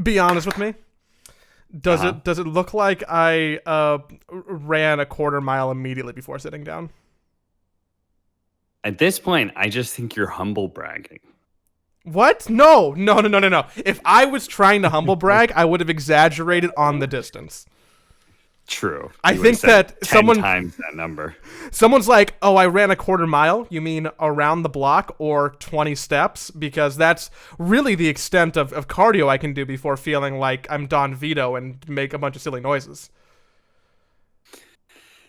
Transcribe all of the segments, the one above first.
Be honest with me. Does it look like I ran a quarter mile immediately before sitting down? At this point, I just think you're humble bragging. What? No. If I was trying to humble brag, I would have exaggerated on the distance. True. I think that 10 times that number. Someone's like, "Oh, I ran a quarter mile." You mean around the block or 20 steps? Because that's really the extent of cardio I can do before feeling like I'm Don Vito and make a bunch of silly noises.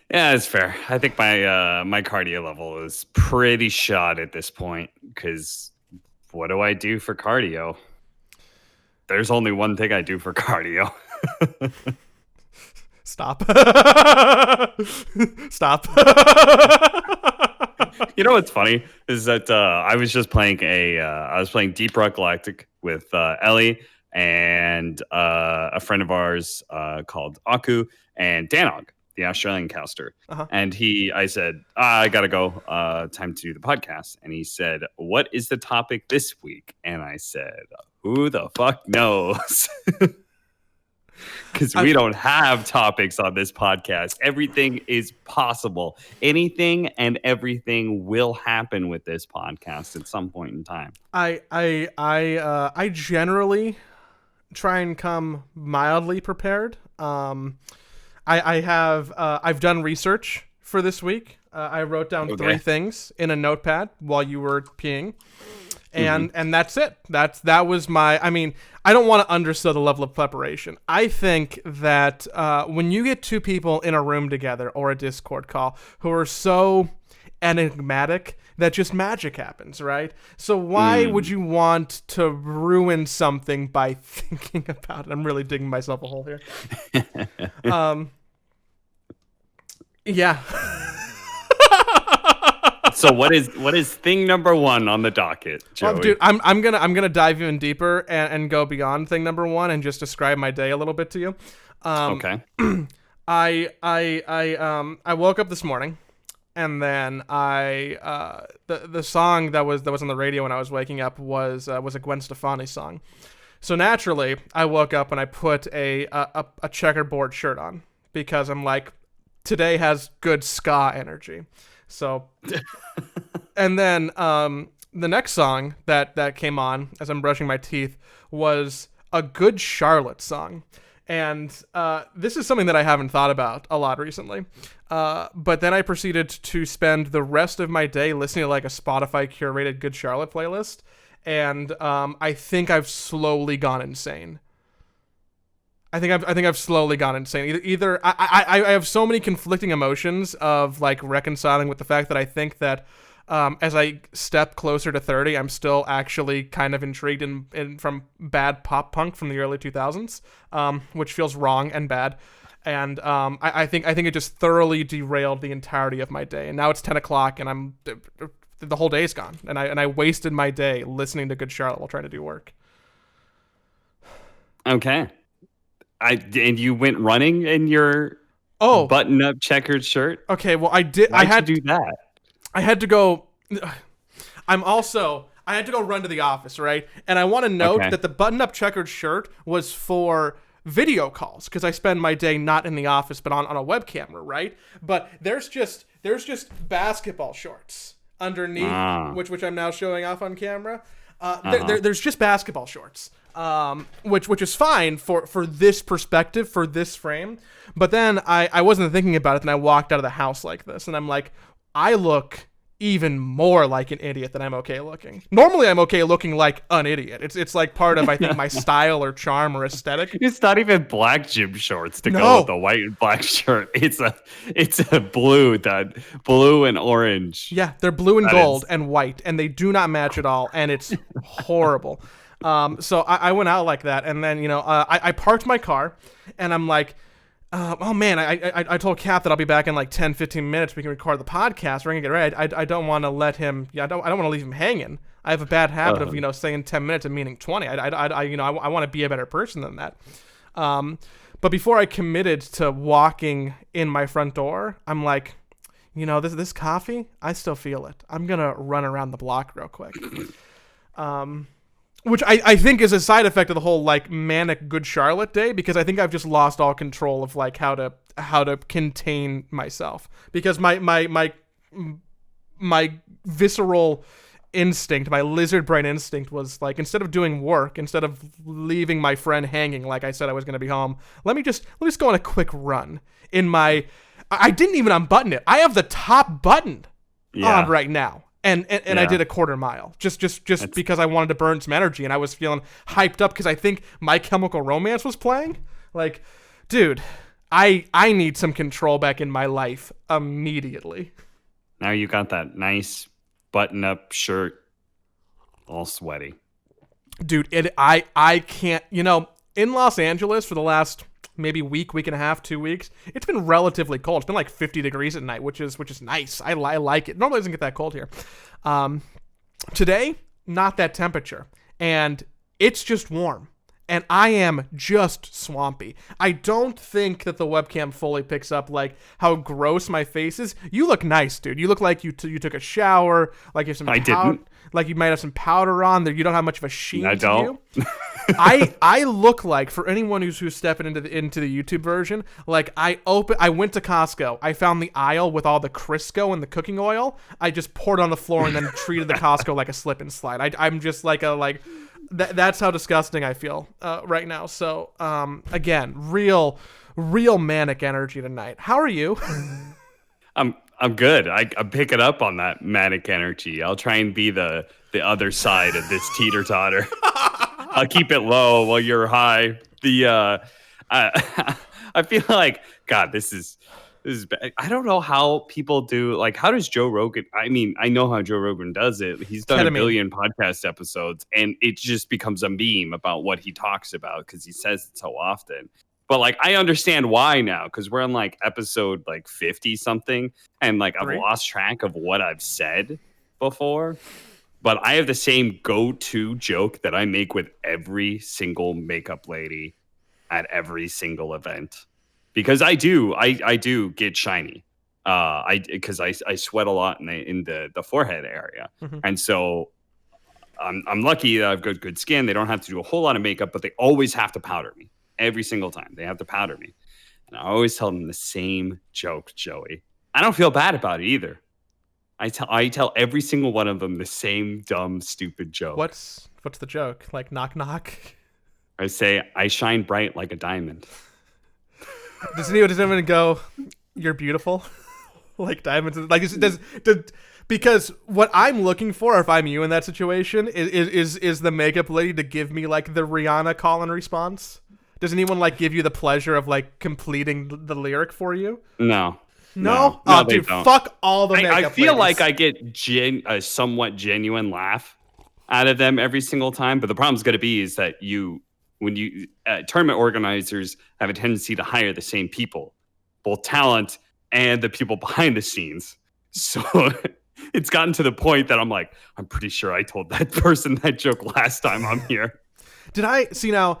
Yeah, it's fair. I think my cardio level is pretty shot at this point because what do I do for cardio? There's only one thing I do for cardio. Stop. Stop. You know what's funny is that I was just playing Deep Rock Galactic with Ellie and a friend of ours called Aku and Danog, the Australian caster. And I said, I gotta go. Time to do the podcast. And he said, "What is the topic this week?" And I said, "Who the fuck knows?" Because we don't have topics on this podcast. Everything is possible. Anything and everything will happen with this podcast at some point in time. I generally try and come mildly prepared. I've done research for this week. I wrote down 3 things in a notepad while you were peeing. And that's it. That was my. I mean, I don't want to undersell the level of preparation. I think that when you get 2 people in a room together or a Discord call who are so enigmatic that just magic happens, right? So why would you want to ruin something by thinking about it? I'm really digging myself a hole here. Yeah. So what is thing number 1 on the docket, Joey? Well, dude, I'm gonna dive even deeper and go beyond thing number 1 and just describe my day a little bit to you. Okay. I woke up this morning, and then the song that was on the radio when I was waking up was a Gwen Stefani song. So naturally, I woke up and I put a checkerboard shirt on because I'm like, today has good ska energy. So, and then the next song that came on as I'm brushing my teeth was a Good Charlotte song. And this is something that I haven't thought about a lot recently. But then I proceeded to spend the rest of my day listening to like a Spotify curated Good Charlotte playlist. And I think I've slowly gone insane. I think I've slowly gone insane. Either I have so many conflicting emotions of like reconciling with the fact that I think that as I step closer to 30, I'm still actually kind of intrigued in from bad pop punk from the early 2000s, which feels wrong and bad. And I think it just thoroughly derailed the entirety of my day. And now it's 10 o'clock, and the whole day's gone. And I wasted my day listening to Good Charlotte while trying to do work. Okay. And you went running in your button-up checkered shirt? Okay, well I did. Why'd you do that? I had to go. I had to go run to the office, right? And I want to note that the button-up checkered shirt was for video calls because I spend my day not in the office but on a web camera, right? But there's just basketball shorts underneath, which I'm now showing off on camera. There's just basketball shorts. Which is fine for this perspective, for this frame. But then I wasn't thinking about it, and I walked out of the house like this, and I'm like, I look even more like an idiot than I'm okay looking. Normally I'm okay looking like an idiot. It's like part of, I think, my style or charm or aesthetic. It's not even black gym shorts to go with the white and black shirt. It's a blue and orange. Yeah, they're blue and gold and white, and they do not match at all, and it's horrible. So I went out like that, and then I parked my car, and I'm like, oh man, I told Cap that I'll be back in like 10-15 minutes. We can record the podcast. We're gonna get ready. I don't want to let him. I don't want to leave him hanging. I have a bad habit of saying 10 minutes and meaning 20. I want to be a better person than that. But before I committed to walking in my front door, I'm like, this coffee, I still feel it. I'm gonna run around the block real quick. which I think is a side effect of the whole like manic Good Charlotte day, because I think I've just lost all control of like how to contain myself, because my visceral instinct, my lizard brain instinct was like, instead of doing work, instead of leaving my friend hanging like I said I was going to be home, let me just go on a quick run in my. I didn't even unbutton it. I have the top button on right now. And I did a quarter mile just because I wanted to burn some energy, and I was feeling hyped up because I think My Chemical Romance was playing. Like, dude, I need some control back in my life immediately. Now you got that nice button-up shirt, all sweaty. Dude, I can't. In Los Angeles for the last maybe week and a half, 2 weeks, it's been relatively cold. It's been like 50 degrees at night, which is nice. I like it. Normally it doesn't get that cold here. Today, not that temperature, and it's just warm, and I am just swampy. I don't think that the webcam fully picks up like how gross my face is. You look nice, dude. You look like you took a shower, like you have some didn't. Like you might have some powder on there. You don't have much of a sheen I to don't. you. I look like, for anyone who's stepping into the YouTube version, like I went to Costco. I found the aisle with all the Crisco and the cooking oil. I just poured it on the floor and then treated the Costco like a slip and slide. I'm just like that's how disgusting I feel right now. So again, real manic energy tonight. How are you? I'm good. I'm picking up on that manic energy. I'll try and be the other side of this teeter-totter. I'll keep it low while you're high. I feel like, God, this is bad. I don't know how people do, like, how does Joe Rogan, I mean, I know how Joe Rogan does it. He's done a billion podcast episodes, and it just becomes a meme about what he talks about because he says it so often. But like, I understand why now, because we're on like episode like 50 something, and like I've lost track of what I've said before. But I have the same go-to joke that I make with every single makeup lady at every single event, because I do get shiny. Because I sweat a lot in the forehead area, and so I'm lucky that I've got good skin. They don't have to do a whole lot of makeup, but they always have to powder me. Every single time they have to powder me. And I always tell them the same joke, Joey. I don't feel bad about it either. I tell every single one of them the same dumb, stupid joke. What's the joke? Like, knock, knock? I say, I shine bright like a diamond. Does anyone go, you're beautiful? Like diamonds? Like, does because what I'm looking for, if I'm you in that situation, is the makeup lady to give me like the Rihanna call and response? Does anyone like give you the pleasure of like completing the lyric for you? No. No? No, dude, don't. Fuck all the makeup I feel ladies. like I get a somewhat genuine laugh out of them every single time, but the problem's going to be is that tournament organizers have a tendency to hire the same people, both talent and the people behind the scenes. So it's gotten to the point that I'm like, I'm pretty sure I told that person that joke last time I'm here. Did I see now?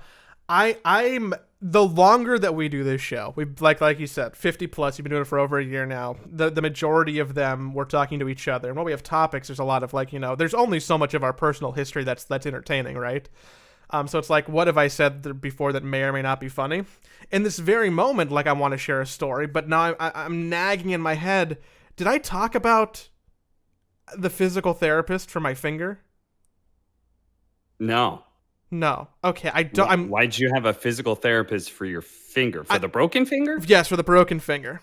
I'm the longer that we do this show, we like you said, 50 plus. You've been doing it for over a year now. The majority of them, we're talking to each other, and when we have topics, there's a lot of like, there's only so much of our personal history that's entertaining, right? So it's like, what have I said before that may or may not be funny? In this very moment, like I want to share a story, but now I'm nagging in my head. Did I talk about the physical therapist for my finger? No. Okay, I don't. Why'd you have a physical therapist for your finger? For the broken finger? Yes, for the broken finger.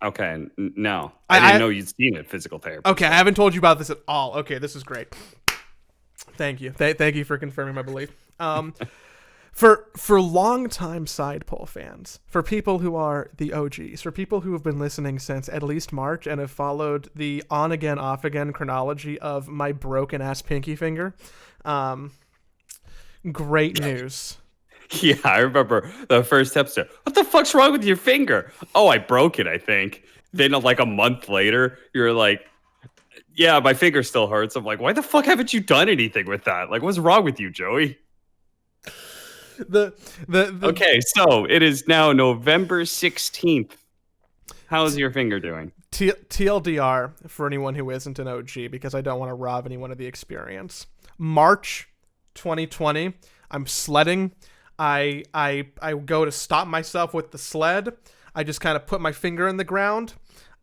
Okay, no. I didn't know you'd seen a physical therapist. Okay, I haven't told you about this at all. Okay, this is great. Thank you. Thank you for confirming my belief. For long-time Side Pole fans, for people who are the OGs, for people who have been listening since at least March and have followed the on-again, off-again chronology of my broken-ass pinky finger, great news. Yeah, I remember the first episode. What the fuck's wrong with your finger? Oh, I broke it, I think. Then like a month later, you're like, yeah, my finger still hurts. I'm like, why the fuck haven't you done anything with that? Like, what's wrong with you, Joey? Okay, so it is now November 16th. How's your finger doing? TLDR for anyone who isn't an OG, because I don't want to rob anyone of the experience. March 2020. I'm sledding. I go to stop myself with the sled. I just kind of put my finger in the ground.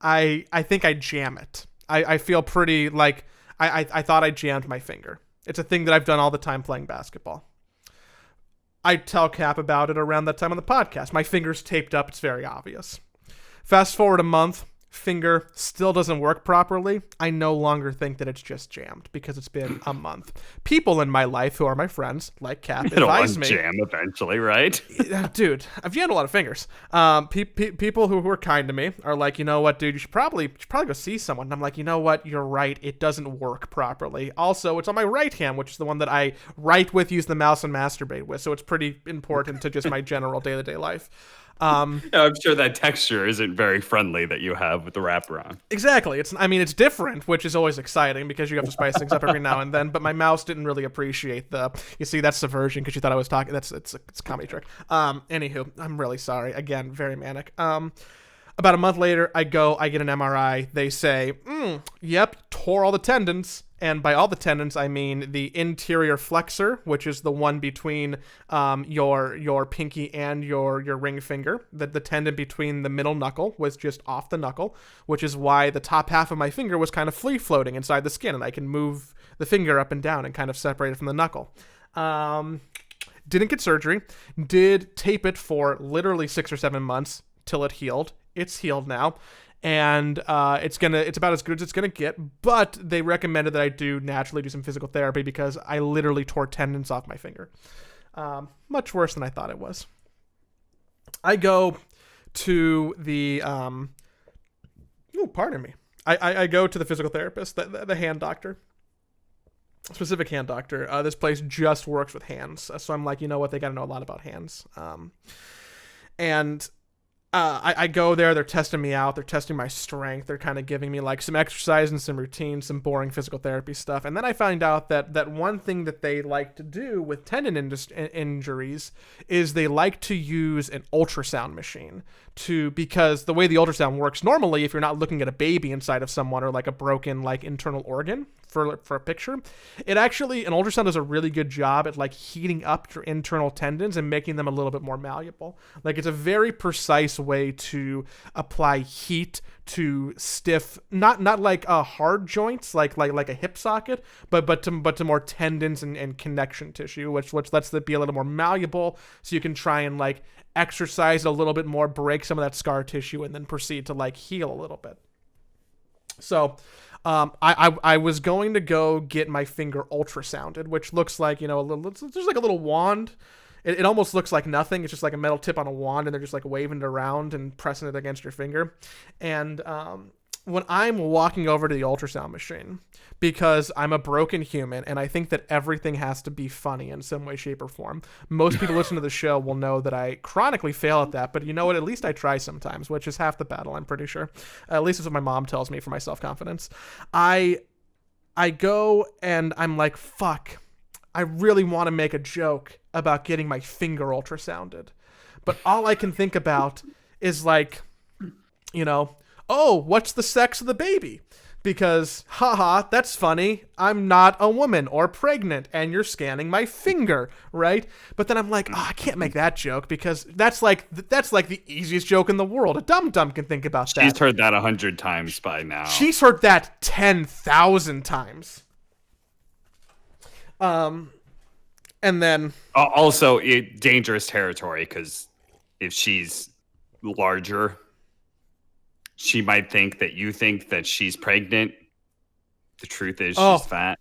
I think I jam it. I feel pretty like I thought I jammed my finger. It's a thing that I've done all the time playing basketball. I tell Cap about it around that time on the podcast. My finger's taped up. It's very obvious. Fast forward a month. Finger still doesn't work properly. I no longer think that it's just jammed because it's been a month. People in my life who are my friends, like Cap, advise me. Jam eventually, right? Dude, I've jammed a lot of fingers. People who are kind to me are like, you know what, dude, you should probably go see someone. And I'm like, you know what, you're right. It doesn't work properly. Also, it's on my right hand, which is the one that I write with, use the mouse, and masturbate with. So it's pretty important to just my general day-to-day life. I'm sure that texture isn't very friendly that you have with the wraparound. Exactly. It's different, which is always exciting because you have to spice things up every now and then. But my mouse didn't really appreciate you see, that's subversion because you thought I was talking. It's a comedy trick. Anywho, I'm really sorry. Again, very manic. About a month later, I get an MRI. They say, yep, tore all the tendons. And by all the tendons, I mean the interior flexor, which is the one between your pinky and your ring finger. The tendon between the middle knuckle was just off the knuckle, which is why the top half of my finger was kind of free-floating inside the skin, and I can move the finger up and down and kind of separate it from the knuckle. Didn't get surgery. Did tape it for literally 6 or 7 months till it healed. It's healed now. And it's about as good as it's gonna get, but they recommended that I naturally do some physical therapy because I literally tore tendons off my finger. Much worse than I thought it was. I go to the pardon me. I go to the physical therapist, the hand doctor. Specific hand doctor. This place just works with hands, so I'm like, you know what? They got to know a lot about hands. I go there, they're testing me out, they're testing my strength, they're kind of giving me like some exercise and some routine, some boring physical therapy stuff. And then I find out that one thing that they like to do with tendon injuries is they like to use an ultrasound machine because the way the ultrasound works normally, if you're not looking at a baby inside of someone or like a broken like internal organ for a picture, an ultrasound does a really good job at like heating up your internal tendons and making them a little bit more malleable. Like it's a very precise way to apply heat to stiff, not like hard joints like a hip socket, but to more tendons and connection tissue, which lets it be a little more malleable, so you can try and like exercise it a little bit more, break some of that scar tissue, and then proceed to like heal a little bit. So I was going to go get my finger ultrasounded, which looks like, it's just like a little wand. It almost looks like nothing. It's just like a metal tip on a wand, and they're just like waving it around and pressing it against your finger. And when I'm walking over to the ultrasound machine, because I'm a broken human and I think that everything has to be funny in some way, shape, or form. Most people listen to the show will know that I chronically fail at that, but you know what? At least I try sometimes, which is half the battle, I'm pretty sure. At least that's what my mom tells me for my self-confidence. I go and I'm like, fuck, I really want to make a joke about getting my finger ultrasounded. But all I can think about is like, oh, what's the sex of the baby? Because, haha, that's funny. I'm not a woman or pregnant, and you're scanning my finger, right? But then I'm like, I can't make that joke because that's like the easiest joke in the world. A dum-dum can think about that. She's heard that 100 times by now. She's heard that 10,000 times. And then also dangerous territory, because if she's larger, she might think that you think that she's pregnant. The truth is she's fat.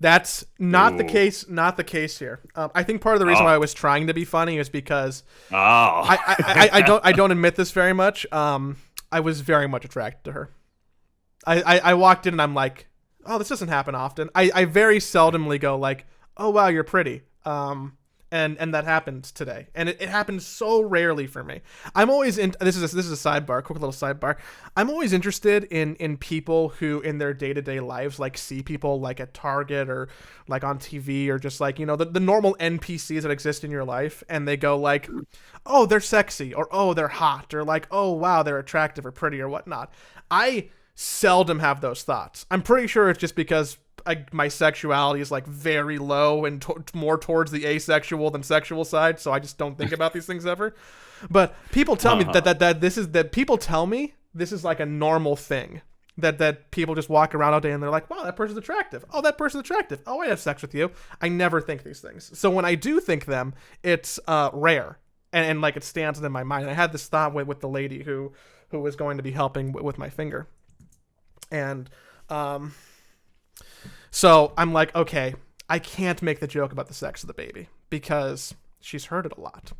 That's not the case. Not the case here. I think part of the reason why I was trying to be funny is because I don't admit this very much. I was very much attracted to her. I walked in and I'm like, oh, this doesn't happen often. I very seldomly go like, oh wow, you're pretty. And that happened today, and it happens so rarely for me. I'm always this is a sidebar, quick little sidebar. I'm always interested in people who in their day-to-day lives like see people like at Target or like on TV or just like the normal NPCs that exist in your life, and they go like, oh, they're sexy, or oh, they're hot, or like, oh wow, they're attractive or pretty or whatnot. I seldom have those thoughts. I'm pretty sure it's just because my sexuality is like very low and more towards the asexual than sexual side, so I just don't think about these things ever. But people tell me that people tell me this is like a normal thing. That people just walk around all day and they're like, wow, that person's attractive. Oh, that person's attractive. Oh, I have sex with you. I never think these things. So when I do think them, it's rare. And like it stands in my mind. And I had this thought with the lady who was going to be helping with my finger. And so I'm like, okay, I can't make the joke about the sex of the baby because she's heard it a lot.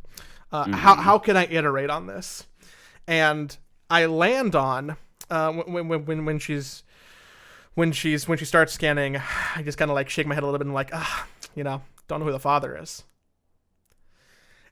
How can I iterate on this? And I land on when she starts scanning, I just kind of like shake my head a little bit and like, don't know who the father is.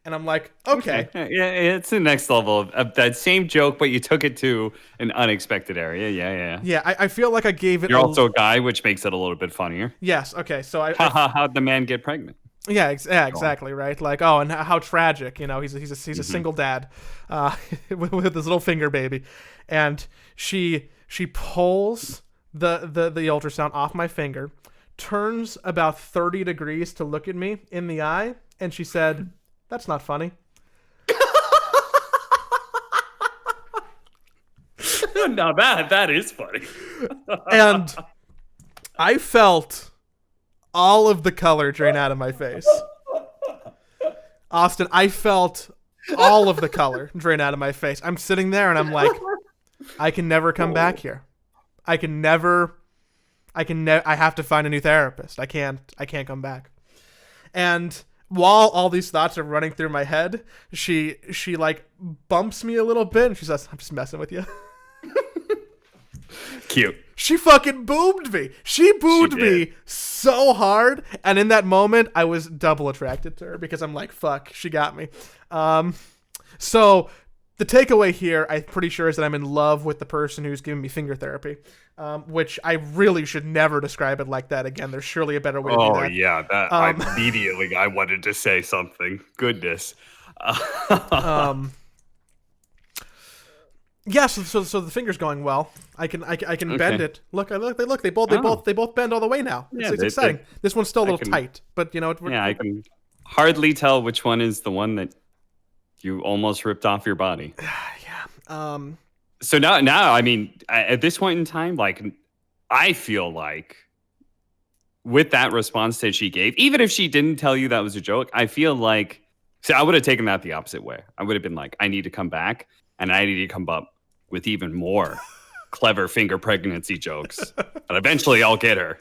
And I'm like, okay. Yeah, it's the next level of that same joke, but you took it to an unexpected area. Yeah. Yeah, I feel like I gave it. You're also a guy, which makes it a little bit funnier. Yes. Okay. So how'd the man get pregnant? Yeah, exactly, right? Like, oh, and how tragic, he's a single dad with his little finger baby. And she pulls the ultrasound off my finger, turns about 30 degrees to look at me in the eye, and she said, "That's not funny." Now that is funny. And I felt all of the color drain out of my face. Austin, I felt all of the color drain out of my face. I'm sitting there and I'm like, I can never come back here. I have to find a new therapist. I can't come back. And while all these thoughts are running through my head, she like bumps me a little bit and she says, "I'm just messing with you." Cute. She fucking boomed me. She boomed me so hard. And in that moment, I was double attracted to her because I'm like, fuck, she got me. So the takeaway here, I'm pretty sure, is that I'm in love with the person who's giving me finger therapy, which I really should never describe it like that again. There's surely a better way to do that. Oh, yeah. I wanted to say something. Goodness. Yeah, so the finger's going well. I can bend it. Look, they both bend all the way now. It's exciting. This one's still a little tight, but I can hardly tell which one is the one that you almost ripped off your body. Yeah. So now, I mean, at this point in time, like, I feel like with that response that she gave, even if she didn't tell you that was a joke, I feel like, see, I would have taken that the opposite way. I would have been like, I need to come back and I need to come up with even more clever finger pregnancy jokes. And eventually I'll get her.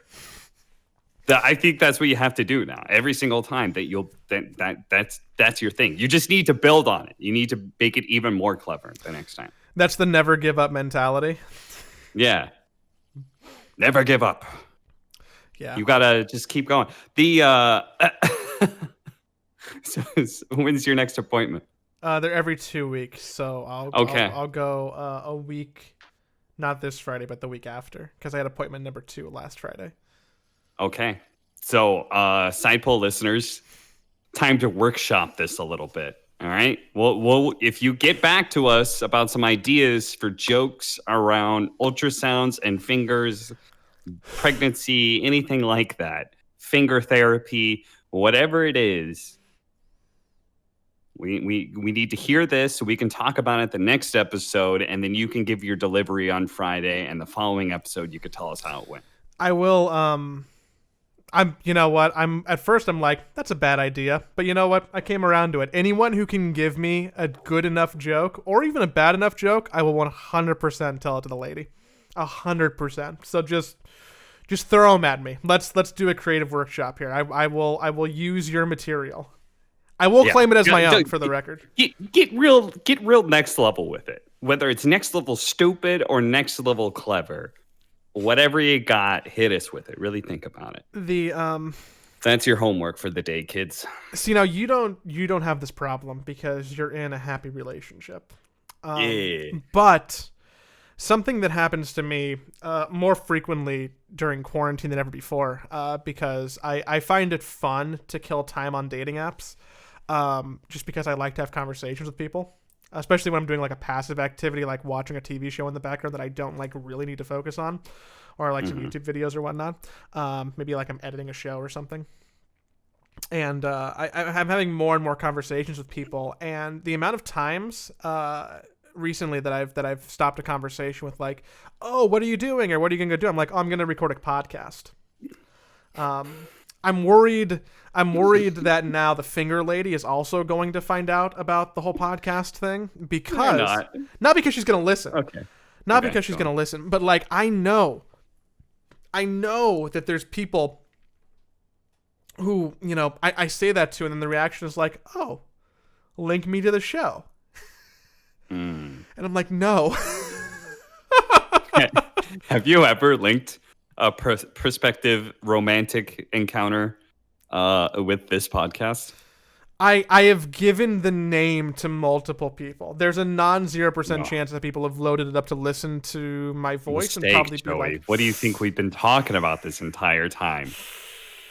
I think that's what you have to do now. Every single time that's your thing. You just need to build on it. You need to make it even more clever the next time. That's the never give up mentality. Yeah. Never give up. Yeah. You gotta just keep going. So when's your next appointment? They're every 2 weeks, so I'll go a week, not this Friday, but the week after, because I had appointment number 2 last Friday. Okay. So, side poll listeners, time to workshop this a little bit. All right. Well, if you get back to us about some ideas for jokes around ultrasounds and fingers, pregnancy, anything like that, finger therapy, whatever it is, we need to hear this so we can talk about it the next episode, and then you can give your delivery on Friday, and the following episode you could tell us how it went. I will. You know what? At first I'm like, that's a bad idea, but you know what? I came around to it. Anyone who can give me a good enough joke or even a bad enough joke, I will 100% tell it to the lady. 100%. So just throw them at me. Let's do a creative workshop here. I will use your material. I will claim it as my own, for the record. Get real next level with it. Whether it's next level stupid or next level clever, whatever you got, hit us with it. Really think about it. That's your homework for the day, kids. See, now you don't have this problem because you're in a happy relationship. But something that happens to me more frequently during quarantine than ever before, because I find it fun to kill time on dating apps. Just because I like to have conversations with people. especially when I'm doing like a passive activity, like watching a TV show in the background that I don't like really need to focus on, or like some YouTube videos or whatnot. Maybe like I'm editing a show or something. And I'm having more and more conversations with people, and the amount of times recently that I've stopped a conversation with like, oh, what are you doing, or what are you gonna do? I'm like, oh, I'm gonna record a podcast. I'm worried that now the finger lady is also going to find out about the whole podcast thing, because not because she's gonna listen. Okay. Not because she's gonna listen, but like I know that there's people who, you know, I say that to, and then the reaction is like, oh, link me to the show. And I'm like, no. Have you ever linked a prospective romantic encounter with this podcast? I have given the name to multiple people. There's a non-0% chance that people have loaded it up to listen to my voice and probably be like, what do you think we've been talking about this entire time?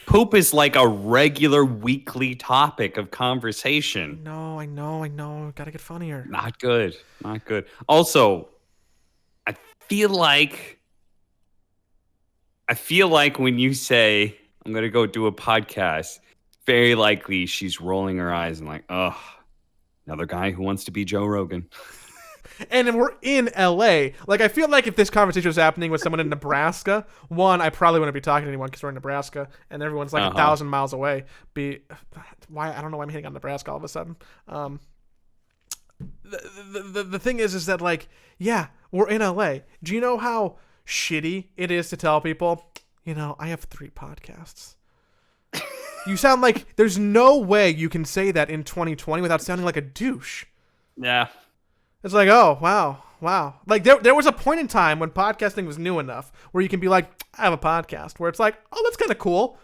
Poop is like a regular weekly topic of conversation. No, I know. Gotta get funnier. Not good. Also, I feel like when you say, I'm going to go do a podcast, very likely she's rolling her eyes and like, oh, another guy who wants to be Joe Rogan. And we're in LA. Like, I feel like if this conversation was happening with someone in Nebraska, one, I probably wouldn't be talking to anyone because we're in Nebraska and everyone's like 1,000 miles away. Why? I don't know why I'm hitting on Nebraska all of a sudden. The thing is that, like, yeah, we're in LA. Do you know how shitty it is to tell people, you know, I have 3 podcasts? You sound like there's no way you can say that in 2020 without sounding like a douche. Yeah. It's like, oh, wow. Like, there was a point in time when podcasting was new enough where you can be like, I have a podcast, where it's like, oh, that's kind of cool.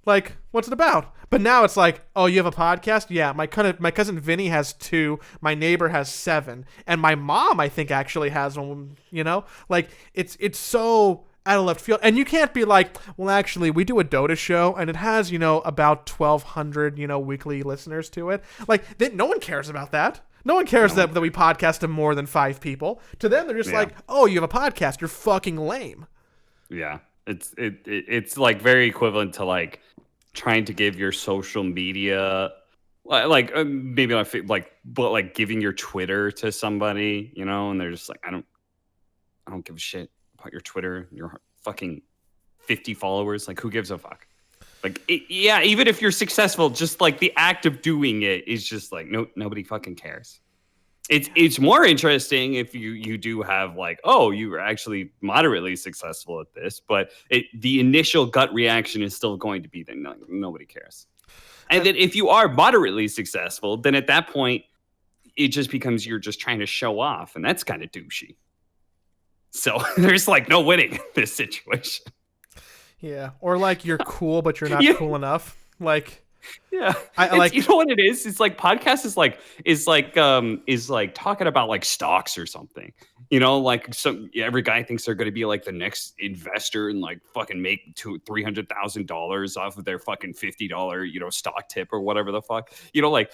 Like, what's it about? But now it's like, oh, you have a podcast? Yeah, my cousin Vinny has 2, my neighbor has 7, and my mom, I think, actually has one, you know? Like, it's so out of left field. And you can't be like, well, actually, we do a DOTA show, and it has, you know, about 1,200, you know, weekly listeners to it. Like, no one cares about that. No one cares that we podcast to more than 5 people. To them, they're just like, oh, you have a podcast. You're fucking lame. Yeah. It's like very equivalent to like trying to give your social media, like maybe like giving your Twitter to somebody, you know, and they're just like, I don't give a shit about your Twitter, your fucking 50 followers. Like, who gives a fuck? Like, even if you're successful, just like the act of doing it is just like, nobody fucking cares. It's more interesting if you do have like, oh, you were actually moderately successful at this, but the initial gut reaction is still going to be that nobody cares. And then if you are moderately successful, then at that point, it just becomes you're just trying to show off, and that's kind of douchey. So there's like no winning in this situation. Yeah, or like you're cool, but you're not cool enough. Like, yeah, I like, you know what it is? It's like podcast is like talking about like stocks or something. You know, like every guy thinks they're going to be like the next investor and like fucking make $300,000 off of their fucking $50 stock tip or whatever the fuck. You know, like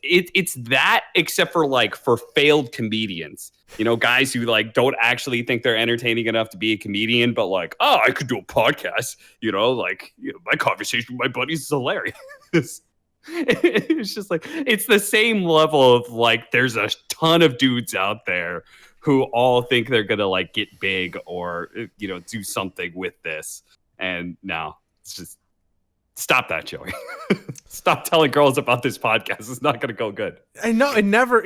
it's that, except for like for failed comedians. You know, guys who like don't actually think they're entertaining enough to be a comedian, but like, oh, I could do a podcast. You know, like my conversation with my buddies is hilarious. It's just like, it's the same level of like, there's a ton of dudes out there who all think they're gonna like get big or do something with this, and now it's just stop that, Joey. Stop telling girls about this podcast. It's not gonna go good. I know it never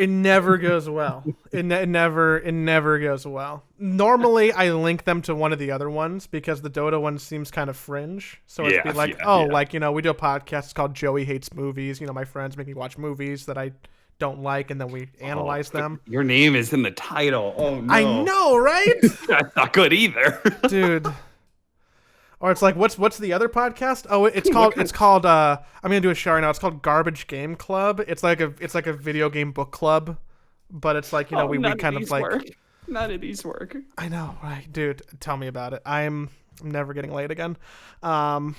goes well. It never goes well. Normally, I link them to one of the other ones because the Dota one seems kind of fringe. So it'd be like, like, we do a podcast. It's called Joey Hates Movies. My friends make me watch movies that I don't like, and then we analyze them. Your name is in the title. Oh no. I know, right? That's not good either. Dude. Or it's like, what's the other podcast? Oh, it's called I'm gonna do a show right now. It's called Garbage Game Club. It's like a video game book club, but it's like, we kind of like, none of these work. I know, right, dude? Tell me about it. I'm never getting laid again. Or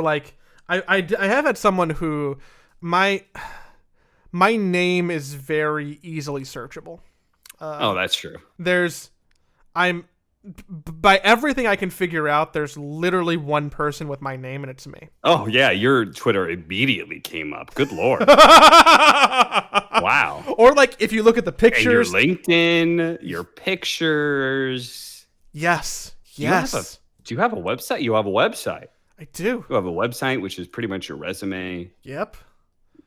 like I have had someone who my my name is very easily searchable. That's true. By everything I can figure out, there's literally one person with my name, and it's me. Oh, yeah, your Twitter immediately came up. Good Lord. Wow. Or, like, if you look at the pictures. And your LinkedIn, your pictures. Yes. Do you have a website? You have a website. I do. You have a website, which is pretty much your resume. Yep.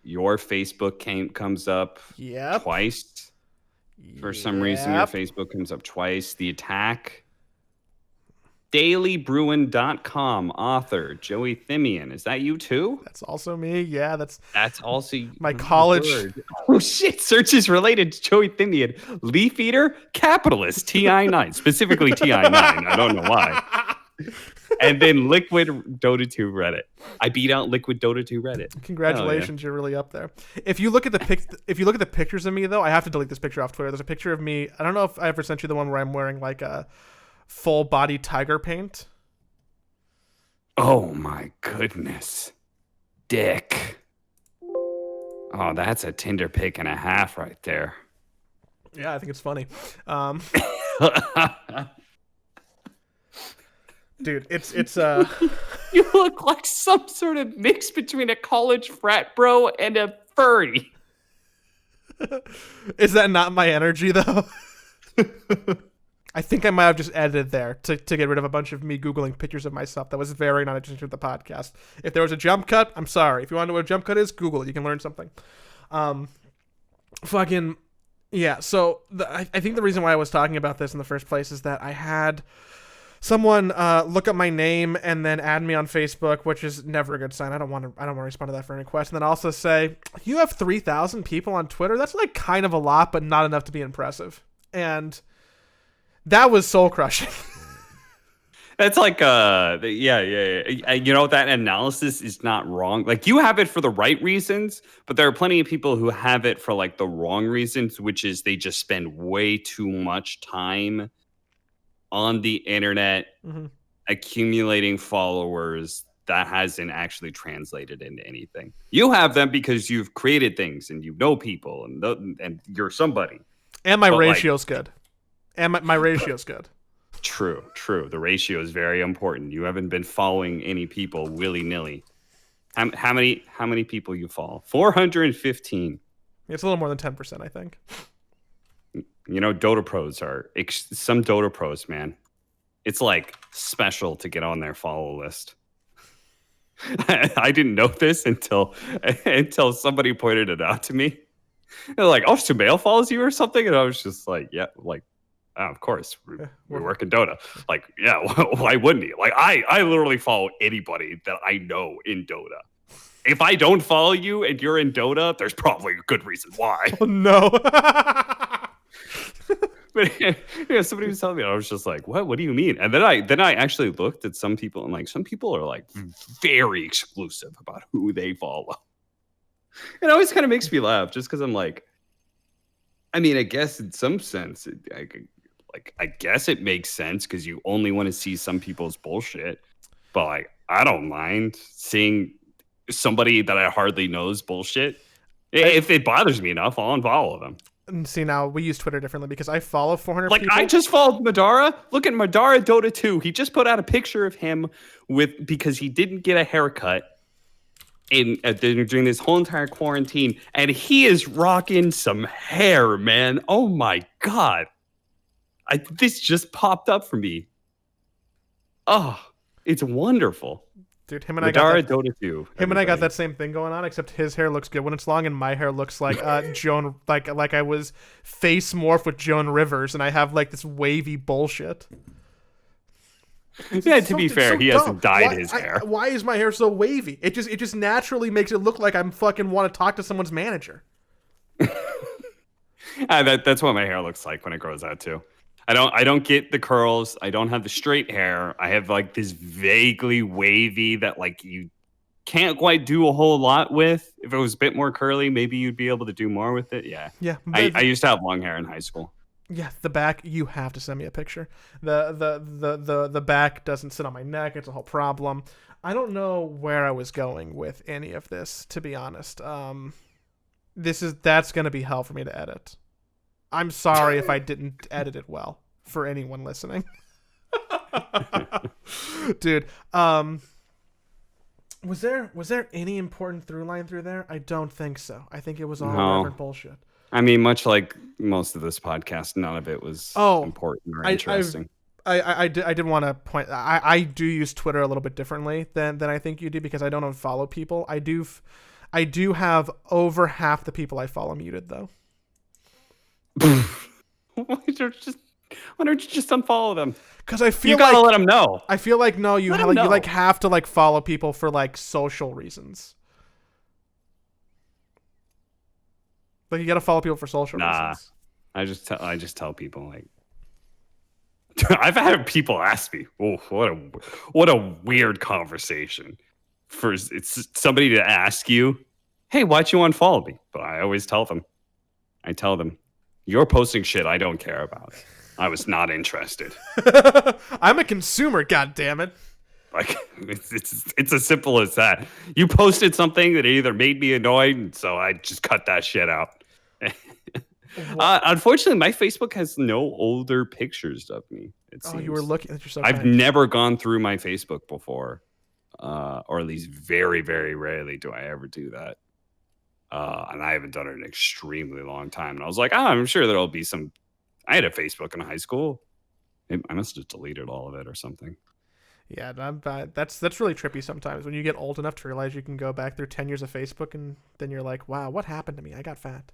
Your Facebook comes up twice. For some reason, your Facebook comes up twice. The Attack. DailyBruin.com author Joey Thimian. Is that you too? That's also me. Yeah, that's also my college. Oh shit! Searches related to Joey Thimian. Leaf Eater, capitalist, TI9, specifically TI9. I don't know why. And then Liquid Dota 2 Reddit. I beat out Liquid Dota 2 Reddit. Congratulations, you're really up there. If you look at the pictures of me though, I have to delete this picture off Twitter. There's a picture of me. I don't know if I ever sent you the one where I'm wearing like a full body tiger paint. Oh my goodness. Dick. Oh, that's a Tinder pic and a half right there. Yeah, I think it's funny. Dude, it's You look like some sort of mix between a college frat bro and a furry. Is that not my energy though? I think I might have just edited there to get rid of a bunch of me Googling pictures of myself. That was very not interesting to the podcast. If there was a jump cut, I'm sorry. If you want to know what a jump cut is, Google it. You can learn something. Yeah, so I think the reason why I was talking about this in the first place is that I had someone look up my name and then add me on Facebook, which is never a good sign. I don't want to respond to that friend request. And then also say, you have 3,000 people on Twitter? That's like kind of a lot, but not enough to be impressive. And that was soul crushing. That's like, yeah. You know, that analysis is not wrong. Like, you have it for the right reasons, but there are plenty of people who have it for like the wrong reasons, which is they just spend way too much time on the internet accumulating followers that hasn't actually translated into anything. You have them because you've created things and you know people and you're somebody. And my ratio's good. And my ratio's good. True. The ratio is very important. You haven't been following any people willy-nilly. How many people you follow? 415. It's a little more than 10%, I think. You know, Dota pros some Dota pros, man. It's like special to get on their follow list. I didn't know this until somebody pointed it out to me. They're like, "Oh, Sumail follows you or something," and I was just like, "Yeah, like, of course, we work in Dota." Like, yeah, why wouldn't he? Like, I literally follow anybody that I know in Dota. If I don't follow you and you're in Dota, there's probably a good reason why. Oh, no. But yeah, somebody was telling me, I was just like, what do you mean? And then I actually looked at some people, and like some people are like very exclusive about who they follow. It always kind of makes me laugh, just because I'm like, I mean, I guess in some sense, I guess it makes sense because you only want to see some people's bullshit. But like, I don't mind seeing somebody that I hardly know's bullshit. If it bothers me enough, I'll unfollow them. And see, now we use Twitter differently because I follow 400 like, people. I just followed Madara. Look at Madara Dota 2. He just put out a picture of him because he didn't get a haircut during this whole entire quarantine, and he is rocking some hair, man. Oh my god. This just popped up for me. Oh, it's wonderful. Dude, him and I got that same thing going on, except his hair looks good when it's long, and my hair looks like Joan, like I was face morphed with Joan Rivers, and I have like this wavy bullshit. Yeah, to be fair, he hasn't dyed his hair. Why is my hair so wavy? It just naturally makes it look like I'm fucking want to talk to someone's manager. That's what my hair looks like when it grows out too. I don't get the curls. I don't have the straight hair. I have like this vaguely wavy that like you can't quite do a whole lot with. If it was a bit more curly, maybe you'd be able to do more with it. Yeah. Yeah. I used to have long hair in high school. Yeah, the back, you have to send me a picture. The back doesn't sit on my neck. It's a whole problem. I don't know where I was going with any of this, to be honest. that's gonna be hell for me to edit. I'm sorry if I didn't edit it well for anyone listening. Dude, was there any important through line through there? I don't think so. I think it was all Reverend bullshit. I mean, much like most of this podcast, none of it was important or interesting. I did want to point. I do use Twitter a little bit differently than I think you do, because I don't unfollow people. I do have over half the people I follow muted though. Why don't you just unfollow them? Because I feel you gotta let them know. I feel like no, you have to like follow people for like social reasons. Like you gotta follow people for social reasons. I just tell people like. I've had people ask me, "Oh, what a weird conversation." For it's somebody to ask you, "Hey, why'd you unfollow me?" But I always tell them, "You're posting shit I don't care about. I was not interested." I'm a consumer, goddammit. Like it's as simple as that. You posted something that either made me annoyed, so I just cut that shit out. Unfortunately, my Facebook has no older pictures of me. It seems. You were looking at yourself. I've never gone through my Facebook before, or at least very, very rarely do I ever do that. And I haven't done it in an extremely long time. And I was like, I'm sure there'll be some. I had a Facebook in high school. I must have deleted all of it or something. Yeah, that's really trippy sometimes when you get old enough to realize you can go back through 10 years of Facebook and then you're like, wow, what happened to me? I got fat.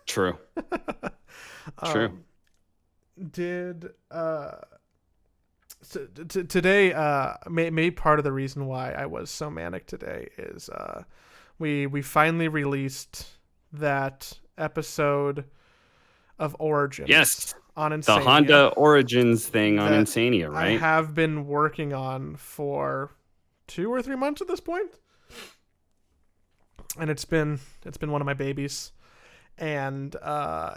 True. True. So today, maybe part of the reason why I was so manic today is we finally released that episode of Origins. Yes. On Insania. The Honda Origins thing on Insania, right? I have been working on for 2 or 3 months at this point. And it's been one of my babies. And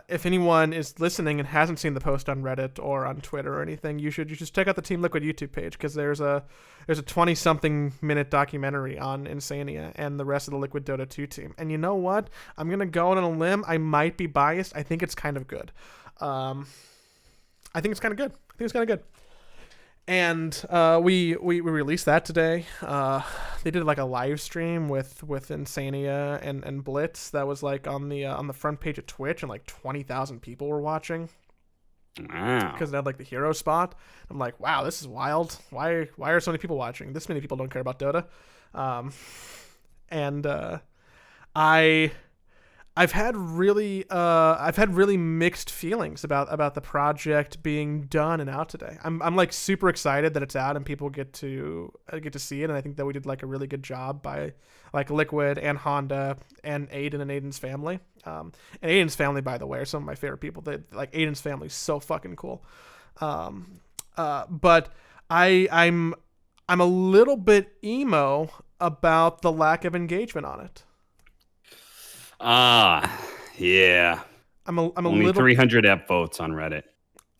if anyone is listening and hasn't seen the post on Reddit or on Twitter or anything, you should check out the Team Liquid YouTube page, because there's a 20-something minute documentary on Insania and the rest of the Liquid Dota 2 team. And you know what? I'm gonna go on a limb. I might be biased. I think it's kind of good. I think it's kind of good. And we released that today. They did like a live stream with Insania and Blitz that was like on the front page of Twitch, and like 20,000 people were watching. Wow. Because they had like the hero spot. I'm like, wow, this is wild. Why are so many people watching? This many people don't care about Dota. I've had really mixed feelings about the project being done and out today. I'm like super excited that it's out and people get to see it, and I think that we did like a really good job by like Liquid and Honda and Aiden and Aiden's family. And Aiden's family, by the way, are some of my favorite people. Like Aiden's family is so fucking cool. But I'm a little bit emo about the lack of engagement on it. Yeah. I'm only 300 app votes on Reddit.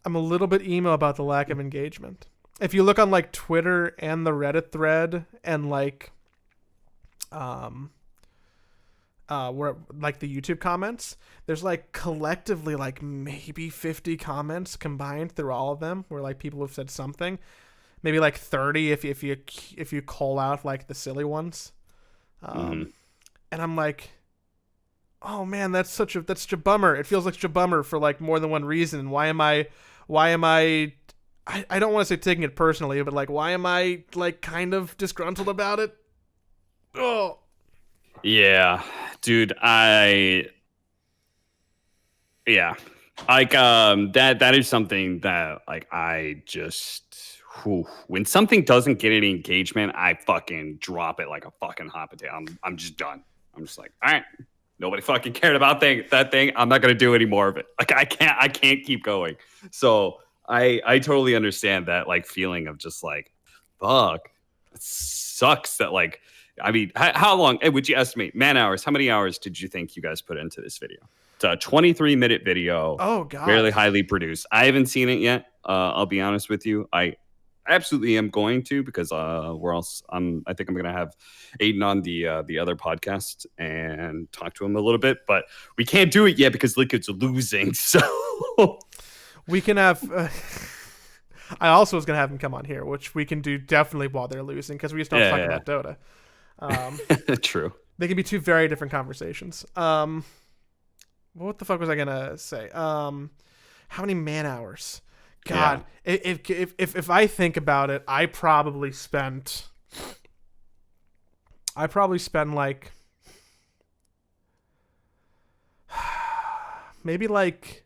I'm a little bit emo about the lack of engagement. If you look on like Twitter and the Reddit thread and like where like the YouTube comments, there's like collectively like maybe 50 comments combined through all of them where like people have said something. Maybe like 30 if you call out like the silly ones. And I'm like, oh man, that's such a bummer. It feels like such a bummer for like more than one reason. Why am I don't want to say taking it personally, but like why am I like kind of disgruntled about it? Oh. Yeah, dude, like that is something that like I just when something doesn't get any engagement, I fucking drop it like a fucking hot potato. I'm just done. I'm just like, all right. Nobody fucking cared about that thing. I'm not gonna do any more of it. Like I can't keep going. So I totally understand that like feeling of just like, fuck, it sucks that like, I mean, how long would you estimate man hours? How many hours did you think you guys put into this video? It's a 23-minute video. Oh god, fairly highly produced. I haven't seen it yet. I'll be honest with you. absolutely am going to, because where else I think I'm gonna have Aiden on the other podcast and talk to him a little bit, but we can't do it yet because Liquid's losing. So We can have. I also was gonna have him come on here, which we can do definitely while they're losing, because we just don't talk about Dota. True. They can be two very different conversations. What the fuck was I gonna say? How many man hours? God, if I think about it, I probably spent like maybe like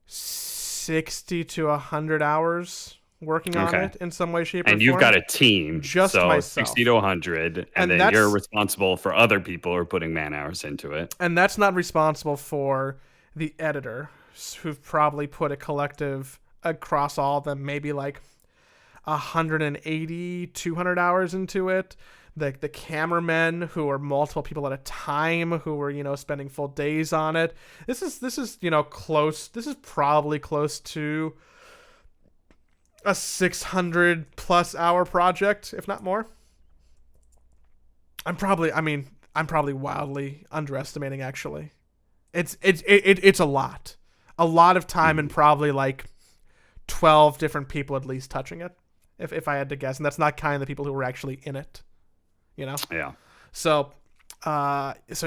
60 to 100 hours working on it in some way, shape, or form. And you've got a team, just so myself. 60 to 100, and then you're responsible for other people who are putting man hours into it. And that's not responsible for the editor, who've probably put a collective across all of them, maybe like 180, 200 hours into it. The cameramen, who are multiple people at a time, who were, spending full days on it. This is close. This is probably close to a 600 plus hour project, if not more. I'm probably wildly underestimating, actually. It's a lot of time, and probably like 12 different people at least touching it, if I had to guess. And that's not kind of the people who were actually in it, Yeah. So it's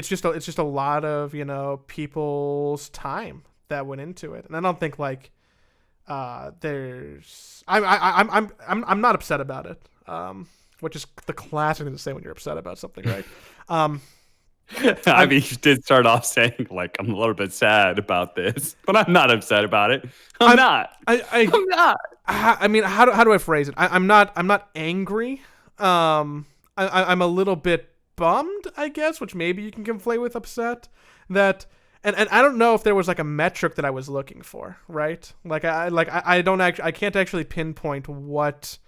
just a lot of people's time that went into it. And I don't think like there's I'm not upset about it, which is the classic thing to say when you're upset about something, right? I mean, you did start off saying like, I'm a little bit sad about this, but I'm not upset about it. I'm not. I mean, how do I phrase it? I'm not angry. I'm a little bit bummed, I guess, which maybe you can conflate with upset. That and I don't know if there was like a metric that I was looking for, right? I can't actually pinpoint what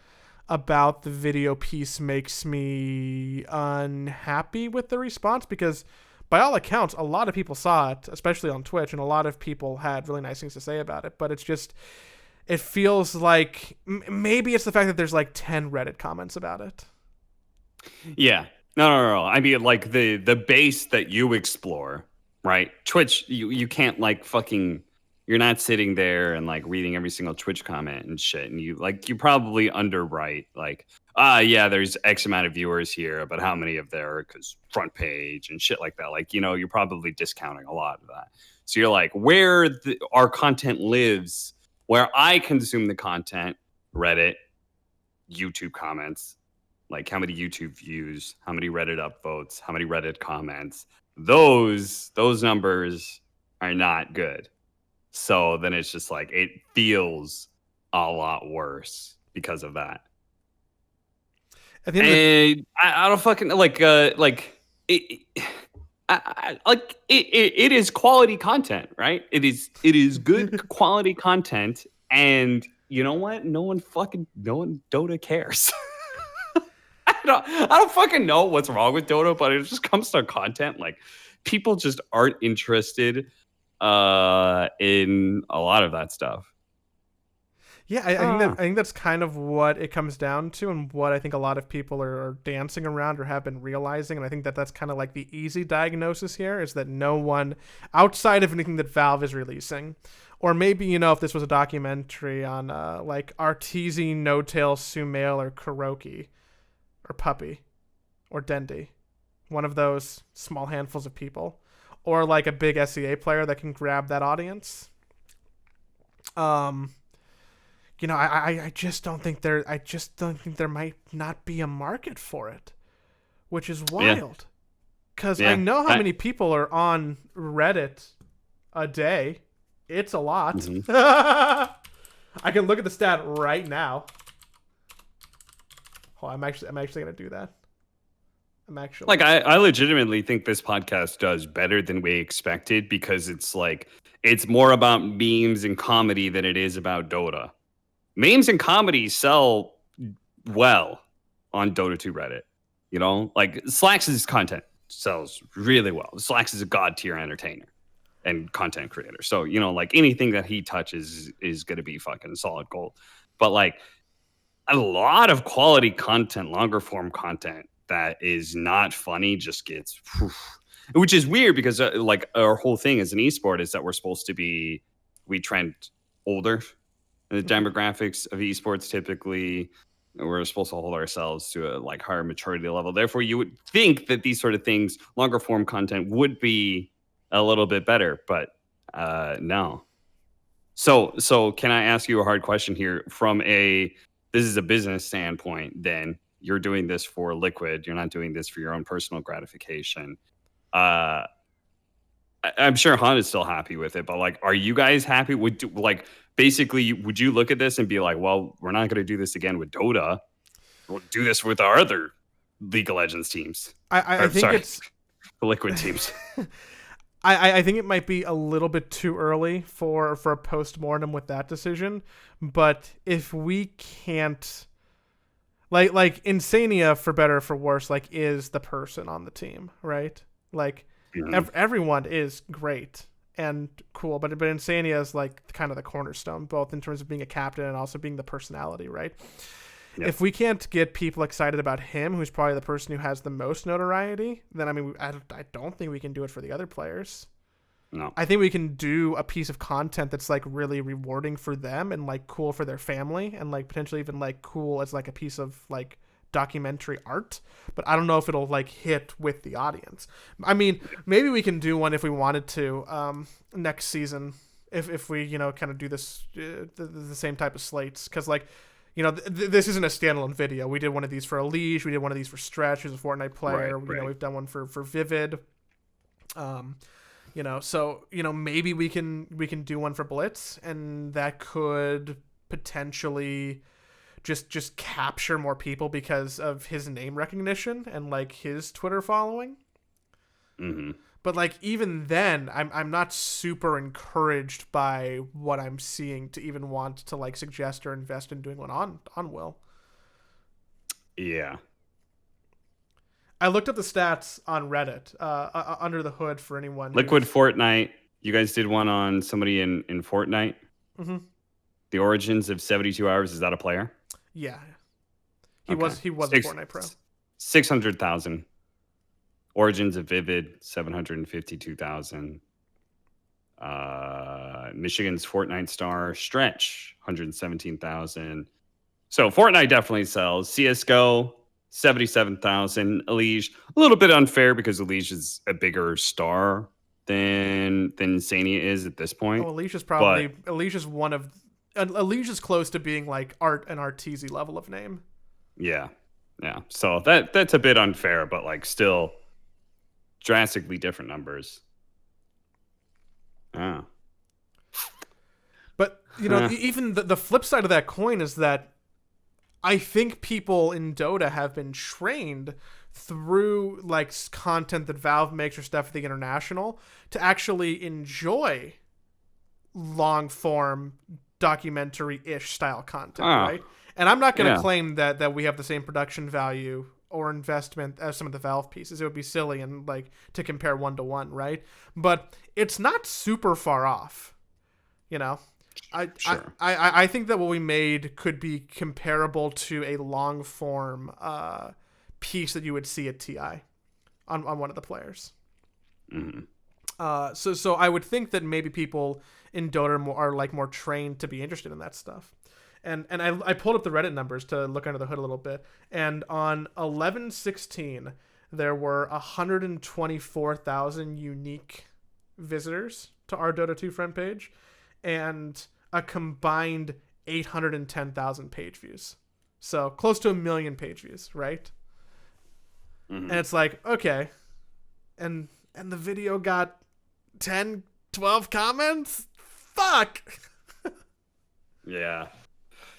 about the video piece makes me unhappy with the response, because by all accounts a lot of people saw it, especially on Twitch, and a lot of people had really nice things to say about it. But it feels like maybe it's the fact that there's like 10 Reddit comments about it. Yeah. No. I mean, like the base that you explore, right? Twitch, you can't like fucking, you're not sitting there and like reading every single Twitch comment and shit. And you probably underwrite like, yeah, there's X amount of viewers here, but how many of there? Because front page and shit like that. Like, you're probably discounting a lot of that. So you're like, where our content lives, where I consume the content, Reddit, YouTube comments, like how many YouTube views, how many Reddit upvotes, how many Reddit comments, those numbers are not good. So then it's just like, it feels a lot worse because of that. At the end I don't fucking like it is quality content, right? It is good quality content, and you know what? No one Dota cares. I don't fucking know what's wrong with Dota, but it just comes to content. Like, people just aren't interested in a lot of that stuff. Yeah, I think that's kind of what it comes down to, and what I think a lot of people are dancing around or have been realizing. And I think that's kind of like the easy diagnosis here, is that no one outside of anything that Valve is releasing, or maybe, if this was a documentary on like Arteezy, No Tail, Sumail, or Kuroki, or Puppy, or Dendi, one of those small handfuls of people, or like a big SEA player that can grab that audience. I just don't think there might not be a market for it, which is wild. Because I know how many people are on Reddit a day. It's a lot. Mm-hmm. I can look at the stat right now. Oh, I'm actually gonna do that. I legitimately think this podcast does better than we expected, because it's like, it's more about memes and comedy than it is about Dota. Memes and comedy sell well on Dota 2 Reddit. Like Slax's content sells really well. Slax is a god tier entertainer and content creator. So, like anything that he touches is going to be fucking solid gold. but like a lot of quality content, longer form content that is not funny just gets, which is weird because like our whole thing as an esport is that we trend older. The demographics of esports typically, we're supposed to hold ourselves to a like higher maturity level. Therefore, you would think that these sort of things, longer form content, would be a little bit better, but no. So can I ask you a hard question here? This is a business standpoint. Then you're doing this for Liquid. You're not doing this for your own personal gratification. Uh, I'm sure Han is still happy with it, but like, are you guys happy? Basically, would you look at this and be like, well, we're not going to do this again with Dota. We'll do this with our other League of Legends teams. I think it's the Liquid teams. I think it might be a little bit too early for a post-mortem with that decision. But if we can't, like Insania, for better or for worse, like is the person on the team, right? Like everyone is great and cool, but Insania is like kind of the cornerstone, both in terms of being a captain and also being the personality, right? Yep. If we can't get people excited about him, who's probably the person who has the most notoriety, then I mean, I don't think we can do it for the other players. No, I think we can do a piece of content that's like really rewarding for them and like cool for their family and like potentially even like cool as like a piece of like documentary art, but I don't know if it'll like hit with the audience. I mean, maybe we can do one if we wanted to next season if we kind of do this the same type of slates, because like this isn't a standalone video. We did one of these for Elige, we did one of these for Stretch, who's a Fortnite player. Right. We've done one for Vivid. So maybe we can do one for Blitz, and that could potentially just capture more people because of his name recognition and like his Twitter following. Mm-hmm. But like even then, I'm not super encouraged by what I'm seeing to even want to like suggest or invest in doing one on Will. Yeah. I looked up the stats on Reddit under the hood for anyone. Liquid Fortnite. You guys did one on somebody in Fortnite. Mm-hmm. The Origins of 72 Hours. Is that a player? Yeah. He was a Fortnite pro. 600,000. Origins of Vivid, 752,000. Michigan's Fortnite star Stretch, 117,000. So Fortnite definitely sells. CSGO, 77,000. Elige, a little bit unfair because Elige is a bigger star than Insania is at this point. Oh, Elige is probably Elige is close to being like an Arteezy level of name. Yeah. So that's a bit unfair, but like still drastically different numbers. But even the flip side of that coin is that I think people in Dota have been trained through like content that Valve makes or stuff at the International to actually enjoy long form documentary-ish style content, right? And I'm not going to claim that we have the same production value or investment as some of the Valve pieces. It would be silly and like to compare 1-to-1, right? But it's not super far off, Sure. I think that what we made could be comparable to a long form piece that you would see at TI on one of the players. Mm-hmm. So I would think that maybe people in Dota are like more trained to be interested in that stuff. And I pulled up the Reddit numbers to look under the hood a little bit. And on 11/16, there were 124,000 unique visitors to our Dota 2 friend page and a combined 810,000 page views. So close to 1 million page views, right? Mm-hmm. And it's like, okay. And the video got 10, 12 comments? Fuck! Yeah.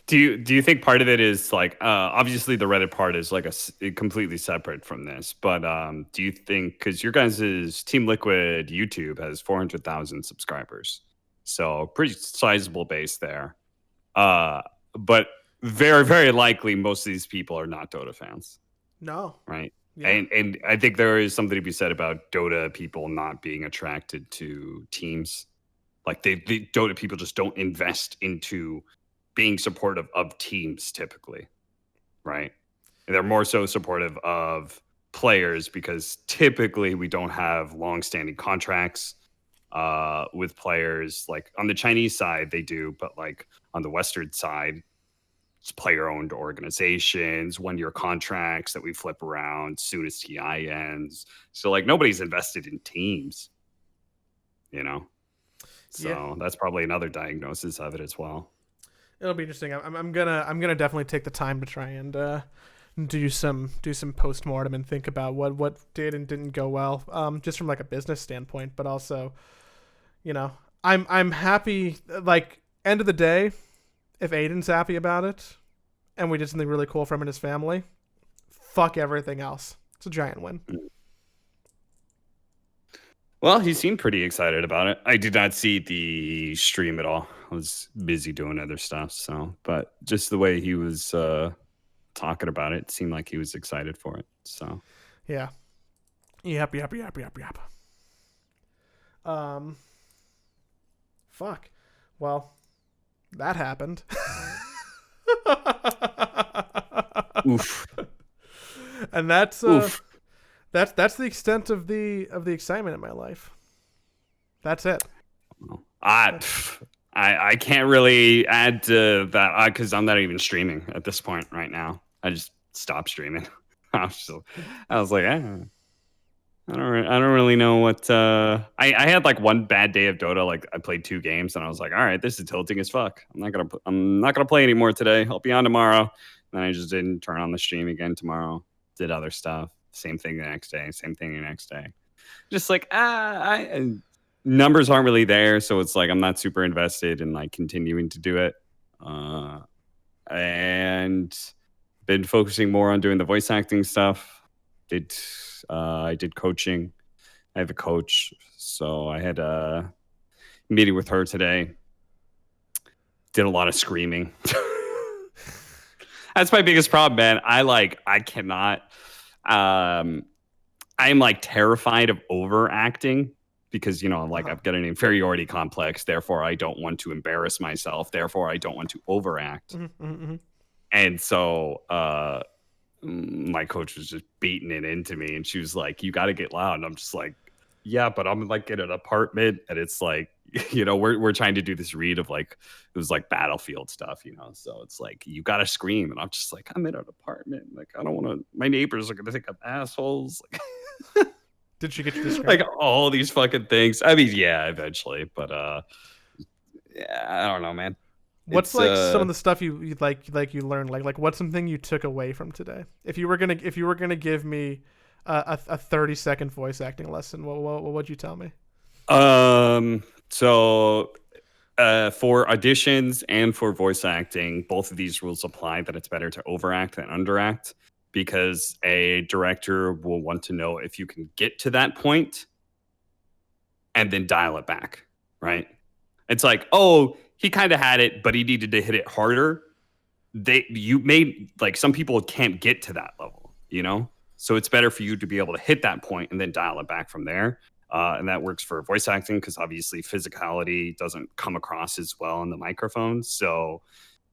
Do you think part of it is like obviously the Reddit part is like completely separate from this, but do you think, because your guys' Team Liquid YouTube has 400,000 subscribers, so pretty sizable base there, but very, very likely most of these people are not Dota fans. No. Right. Yeah. And I think there is something to be said about Dota people not being attracted to teams. Like the Dota people just don't invest into being supportive of teams typically, right? And they're more so supportive of players because typically we don't have long-standing contracts with players. Like on the Chinese side, they do, but like on the Western side, it's player-owned organizations, one-year contracts that we flip around soon as TI ends. So like nobody's invested in teams, you know. So that's probably another diagnosis of it as well. It'll be interesting. I'm gonna definitely take the time to try and do some post-mortem and think about what did and didn't go well, just from like a business standpoint, but also, I'm happy. Like, end of the day, if Aiden's happy about it and we did something really cool for him and his family, fuck everything else. It's a giant win. Well, he seemed pretty excited about it. I did not see the stream at all. I was busy doing other stuff. So, but just the way he was talking about it seemed like he was excited for it. So, yeah. Yep. Fuck. Well, that happened. Oof. And that's the extent of the excitement in my life. That's it. I can't really add to that because I'm not even streaming at this point right now. I just stopped streaming. I was like, I don't really know what. I had like one bad day of Dota. Like I played 2 games and I was like, all right, this is tilting as fuck. I'm not gonna play anymore today. I'll be on tomorrow. And I just didn't turn on the stream again tomorrow. Did other stuff. Same thing the next day. Same thing the next day. Just like numbers aren't really there, so it's like I'm not super invested in like continuing to do it. And been focusing more on doing the voice acting stuff. I did coaching. I have a coach, so I had a meeting with her today. Did a lot of screaming. That's my biggest problem, man. I cannot. I'm like terrified of overacting because I've got an inferiority complex. Therefore, I don't want to embarrass myself. Therefore, I don't want to overact. Mm-hmm. And so, my coach was just beating it into me, and she was like, "You got to get loud." And I'm just like, "Yeah, but I'm like in an apartment, and it's like, we're trying to do this read of like it was like battlefield stuff, So it's like you got to scream, and I'm just like, I'm in an apartment, like I don't want to. My neighbors are gonna think I'm assholes." Like, did she get you to scream? Like all these fucking things? I mean, yeah, eventually, but yeah, I don't know, man. What's some of the stuff you learned? Like what's something you took away from today? If you were gonna give me a 30-second voice acting lesson, what would you tell me? So for auditions and for voice acting, both of these rules apply. That it's better to overact than underact because a director will want to know if you can get to that point and then dial it back. Right? It's like, oh, he kind of had it, but he needed to hit it harder. Some people can't get to that level, So it's better for you to be able to hit that point and then dial it back from there. And that works for voice acting because obviously physicality doesn't come across as well in the microphone. So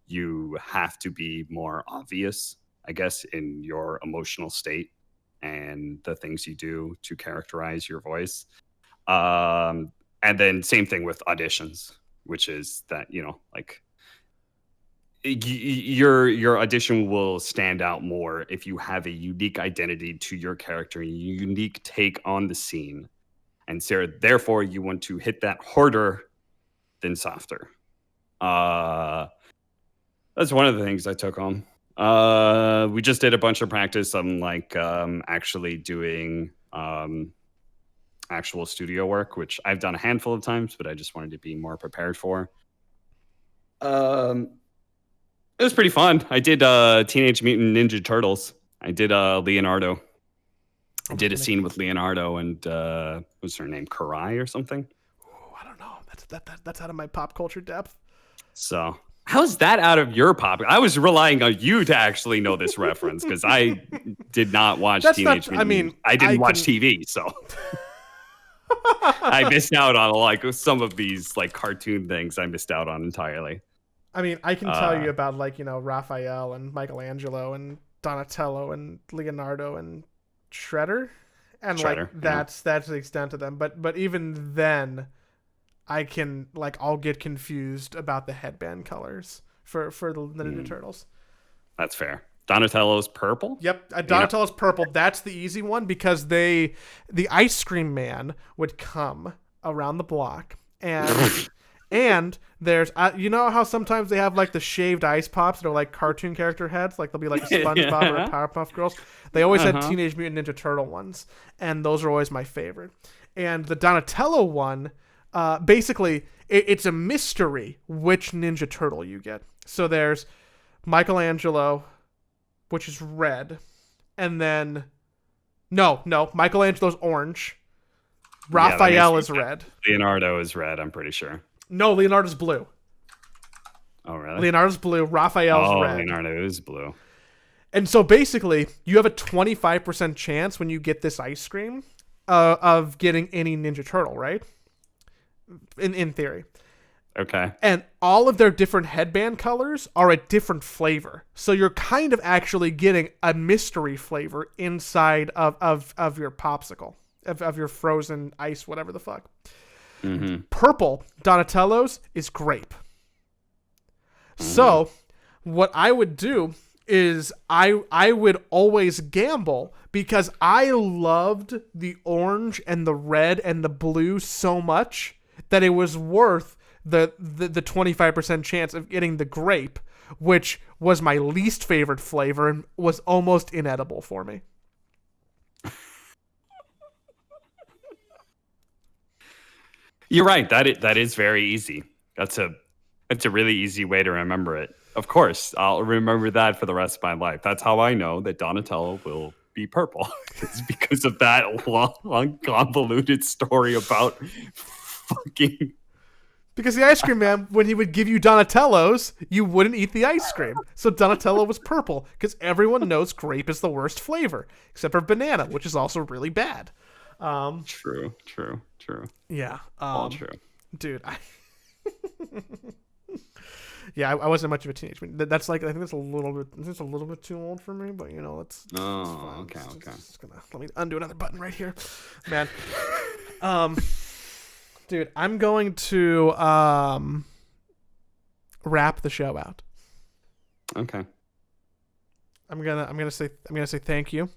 you have to be more obvious, I guess, in your emotional state and the things you do to characterize your voice. And then same thing with auditions, which is that, like your audition will stand out more if you have a unique identity to your character, a unique take on the scene. And so therefore you want to hit that harder than softer. That's one of the things I took home. We just did a bunch of practice. I'm like actually doing actual studio work, which I've done a handful of times, but I just wanted to be more prepared for. It was pretty fun. I did Teenage Mutant Ninja Turtles. I did Leonardo. I did a scene with Leonardo and what's her name, Karai or something? Ooh, I don't know. That's out of my pop culture depth. So how's that out of your pop? I was relying on you to actually know this reference because I did not watch Teenage Mutant. I didn't watch TV, so I missed out on like some of these like cartoon things. I missed out on entirely. I mean, I can tell Uh, you about like, Raphael and Michelangelo and Donatello and Leonardo and Shredder, and like Shredder, yeah. that's the extent of them. But even then, I can like I'll get confused about the headband colors for the Ninja Mm, Turtles. that's fair. Donatello's purple. Yep, You know, Donatello's purple. That's the easy one because the ice cream man would come around the block and there's you know how sometimes they have like the shaved ice pops that are like cartoon character heads, like they'll be like a SpongeBob or a yeah. Powerpuff Girls. They always had Uh-huh. Teenage Mutant Ninja Turtle ones, and those are always my favorite. And the Donatello one, basically, it's a mystery which Ninja Turtle you get. So there's Michelangelo, which is red, and then no, Michelangelo's orange. Yeah, that makes Raphael more is sense. red. Leonardo is red, I'm pretty sure. No, Leonardo's blue. Oh, really? Leonardo's blue. Raphael's Oh, red. Leonardo is blue. And so basically, you have a 25% chance when you get this ice cream of getting any Ninja Turtle, right? In theory. Okay. And all of their different headband colors are a different flavor. So you're kind of actually getting a mystery flavor inside of your popsicle, of your frozen ice, whatever the fuck. Mm-hmm. Purple, Donatello's, is grape. So what I would do is I would always gamble because I loved the orange and the red and the blue so much that it was worth the 25% chance of getting the grape, which was my least favorite flavor and was almost inedible for me. You're right. That is very easy. That's a really easy way to remember it. Of course, I'll remember that for the rest of my life. That's how I know that Donatello will be purple. It's because of that long, convoluted story about fucking. Because the ice cream man, when he would give you Donatello's, you wouldn't eat the ice cream. So Donatello was purple because everyone knows grape is the worst flavor, except for banana, which is also really bad. True. Yeah. All true. Dude, yeah, I wasn't much of a teenager. That's like I think that's a little bit too old for me, but it's Oh, fine. okay, okay. Just gonna let me undo another button right here, man. Dude, I'm going to wrap the show out. Okay. I'm gonna say thank you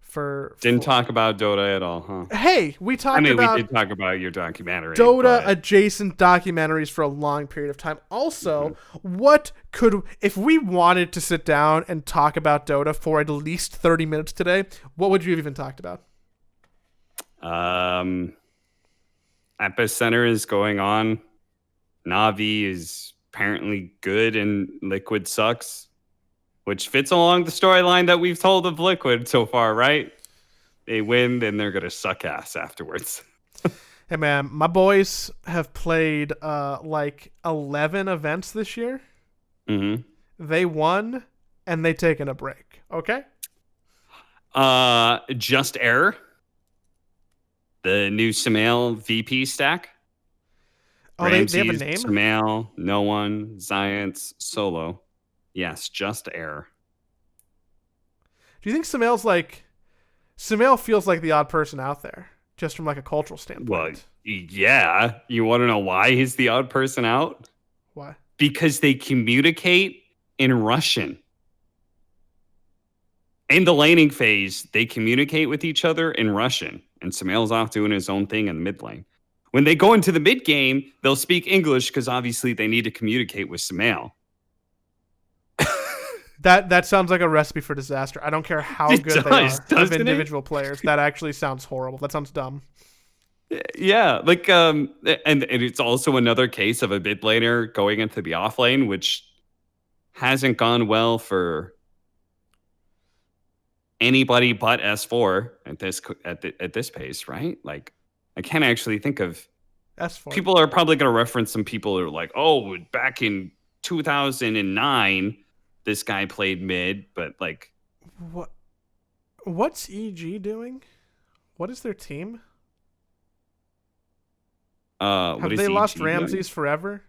for Didn't talk about Dota at all, huh? Hey, we talked about we did talk about your documentary. Dota but adjacent documentaries for a long period of time. Also, what could if we wanted to sit down and talk about Dota for at least 30 minutes today, what would you have even talked about? Epicenter is going on. Navi is apparently good and Liquid sucks, which fits along the storyline that we've told of Liquid so far, right? They win, then they're gonna suck ass afterwards. Hey man, my boys have played like 11 events this year. Mm-hmm. They won and they taken a break. Okay? Just Error, the new Samael VP stack. Oh, they have a name? Samael, No One, Zions, Solo. Yes, Just Error. Do you think Samael feels like the odd person out there, just from like a cultural standpoint? Well, yeah. You want to know why he's the odd person out? Why? Because they communicate in Russian. In the laning phase, they communicate with each other in Russian, and Samael's off doing his own thing in the mid lane. When they go into the mid game, they'll speak English because obviously they need to communicate with Samael. That sounds like a recipe for disaster. I don't care how It good they does, are of doesn't it? individual players. That actually sounds horrible. That sounds dumb. Yeah, like and it's also another case of a mid laner going into the off lane, which hasn't gone well for anybody but S4 at this pace, right? Like, I can't actually think of. S4. People are probably going to reference some people who are like, oh, back in 2009, this guy played mid, but like, What's EG doing? What is their team? what Have is they EG lost doing? Ramses forever?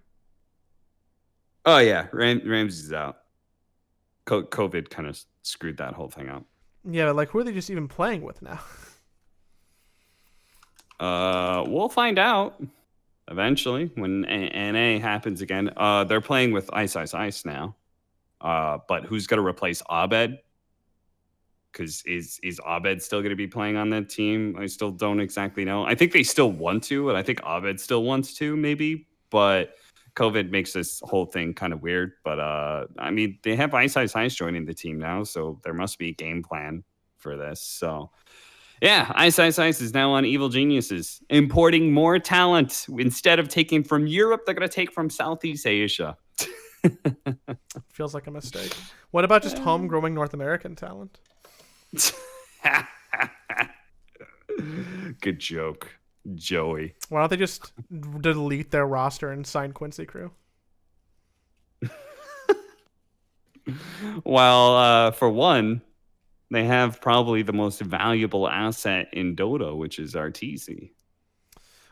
Oh yeah, Ramsey's out. COVID kind of screwed that whole thing up. Yeah, but like, who are they just even playing with now? We'll find out eventually when NA happens again. They're playing with Ice Ice Ice now. But who's going to replace Abed? Because is Abed still going to be playing on that team? I still don't exactly know. I think they still want to, and I think Abed still wants to, maybe. But COVID makes this whole thing kind of weird. But I mean, they have Ice Ice Ice joining the team now, so there must be a game plan for this. So yeah, Ice Ice Ice is now on Evil Geniuses, importing more talent. Instead of taking from Europe, they're going to take from Southeast Asia. Feels like a mistake. What about just homegrowing North American talent? Good joke, Joey. Why don't they just delete their roster and sign Quincy Crew? Well, for one, they have probably the most valuable asset in Dota, which is RTZ.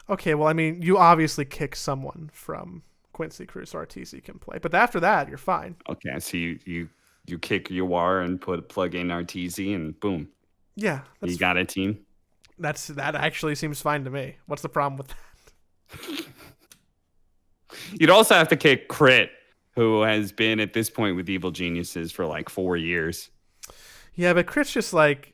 Okay, well, I mean, you obviously kick someone from Quincy Crew so RTZ can play, but after that, you're fine. Okay, so you kick UR and plug in RTZ, and boom. Yeah, you got a team. That actually seems fine to me. What's the problem with that? You'd also have to kick Crit, who has been at this point with Evil Geniuses for like 4 years. Yeah, but Crit's just like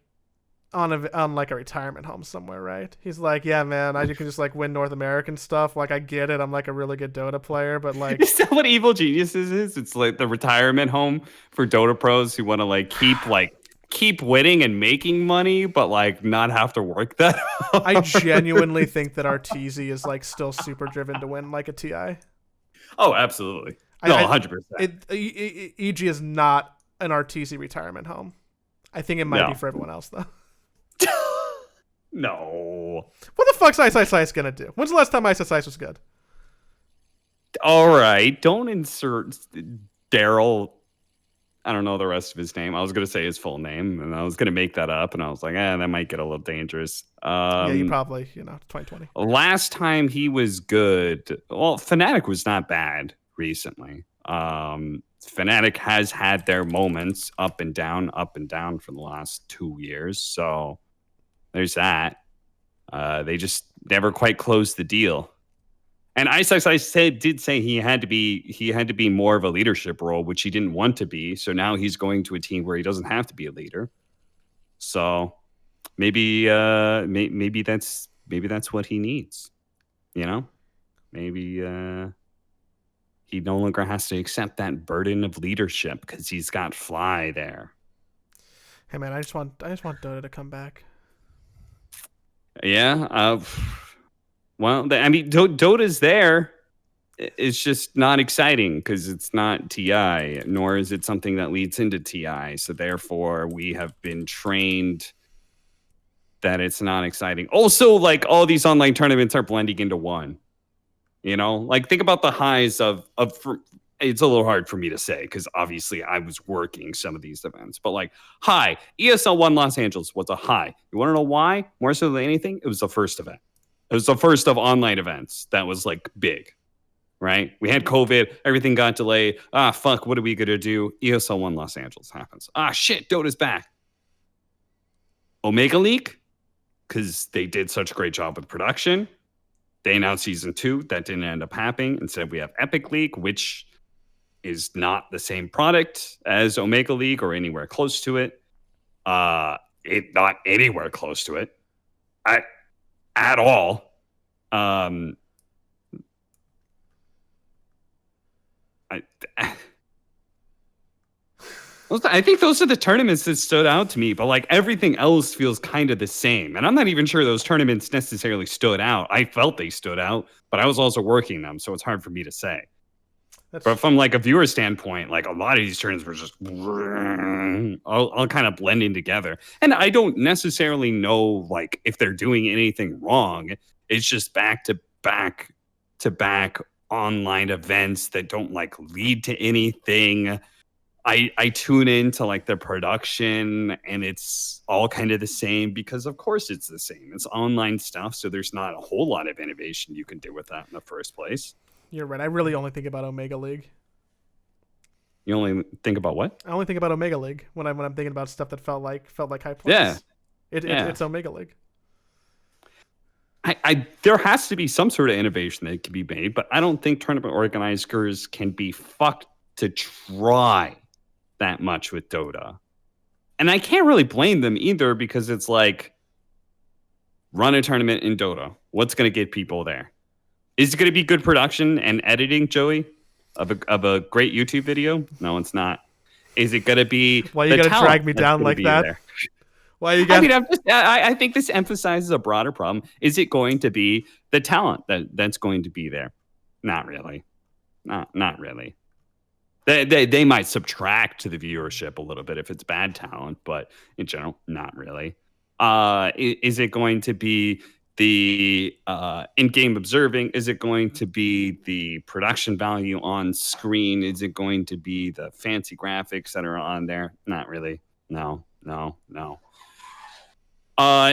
on like a retirement home somewhere, right? He's like, yeah, man, I can just like win North American stuff. Like, I get it. I'm like a really good Dota player, but like, is that what Evil Geniuses is? It's like the retirement home for Dota pros who want to keep winning and making money, but like not have to work that hard. I genuinely think that RTZ is like still super driven to win like a TI. Oh, absolutely. No, 100%. EG is not an RTZ retirement home. I think it might be for everyone else, though. No. What the fuck's Ice Ice Ice gonna do? When's the last time Ice Ice Ice was good? All right. Don't insert Daryl. I don't know the rest of his name. I was going to say his full name, and I was going to make that up, and I was like, that might get a little dangerous. Yeah, you probably, 2020. Last time he was good, well, Fnatic was not bad recently. Fnatic has had their moments up and down for the last 2 years. So there's that. They just never quite closed the deal. And Ice Ice Ice did say he had to be more of a leadership role, which he didn't want to be. So now he's going to a team where he doesn't have to be a leader. So maybe that's what he needs. Maybe he no longer has to accept that burden of leadership because he's got Fly there. Hey man, I just want Dota to come back. Yeah. Well, I mean, Dota's there. It's just not exciting because it's not TI, nor is it something that leads into TI. So therefore, we have been trained that it's not exciting. Also, like all these online tournaments are blending into one. Like think about the highs of it's a little hard for me to say because obviously I was working some of these events. But like, hi, ESL One Los Angeles was a high. You want to know why? More so than anything, it was the first event. It was the first of online events that was like big, right? We had COVID, everything got delayed. Fuck, what are we gonna do? ESL One Los Angeles happens. Shit, Dota's back. Omega League, because they did such a great job with production. They announced season 2. That didn't end up happening. Instead, we have Epic League, which is not the same product as Omega League or anywhere close to it. Not anywhere close to it. At all. I think those are the tournaments that stood out to me, but like everything else feels kind of the same. And I'm not even sure those tournaments necessarily stood out. I felt they stood out, but I was also working them, so it's hard for me to say. But from like a viewer standpoint, like a lot of these tournaments were just all kind of blending together. And I don't necessarily know like if they're doing anything wrong. It's just back to back online events that don't like lead to anything. I tune into like the production and it's all kind of the same because of course it's the same. It's online stuff, so there's not a whole lot of innovation you can do with that in the first place. You're right. I really only think about Omega League. You only think about what? I only think about Omega League when I'm thinking about stuff that felt like high Yeah, points. yeah. It's Omega League. I there has to be some sort of innovation that can be made, but I don't think tournament organizers can be fucked to try that much with Dota. And I can't really blame them either, because it's like, run a tournament in Dota. What's going to get people there? Is it going to be good production and editing, Joey, of a great YouTube video? No, it's not. Is it going to be Why you the gotta talent drag me that's down gonna like be that? there? Why you I got? mean, I think this emphasizes a broader problem. Is it going to be the talent that's going to be there? Not really. Not really. They might subtract to the viewership a little bit if it's bad talent, but in general, not really. Is it going to be the in-game observing? Is it going to be the production value on screen? Is it going to be the fancy graphics that are on there? Not really. No.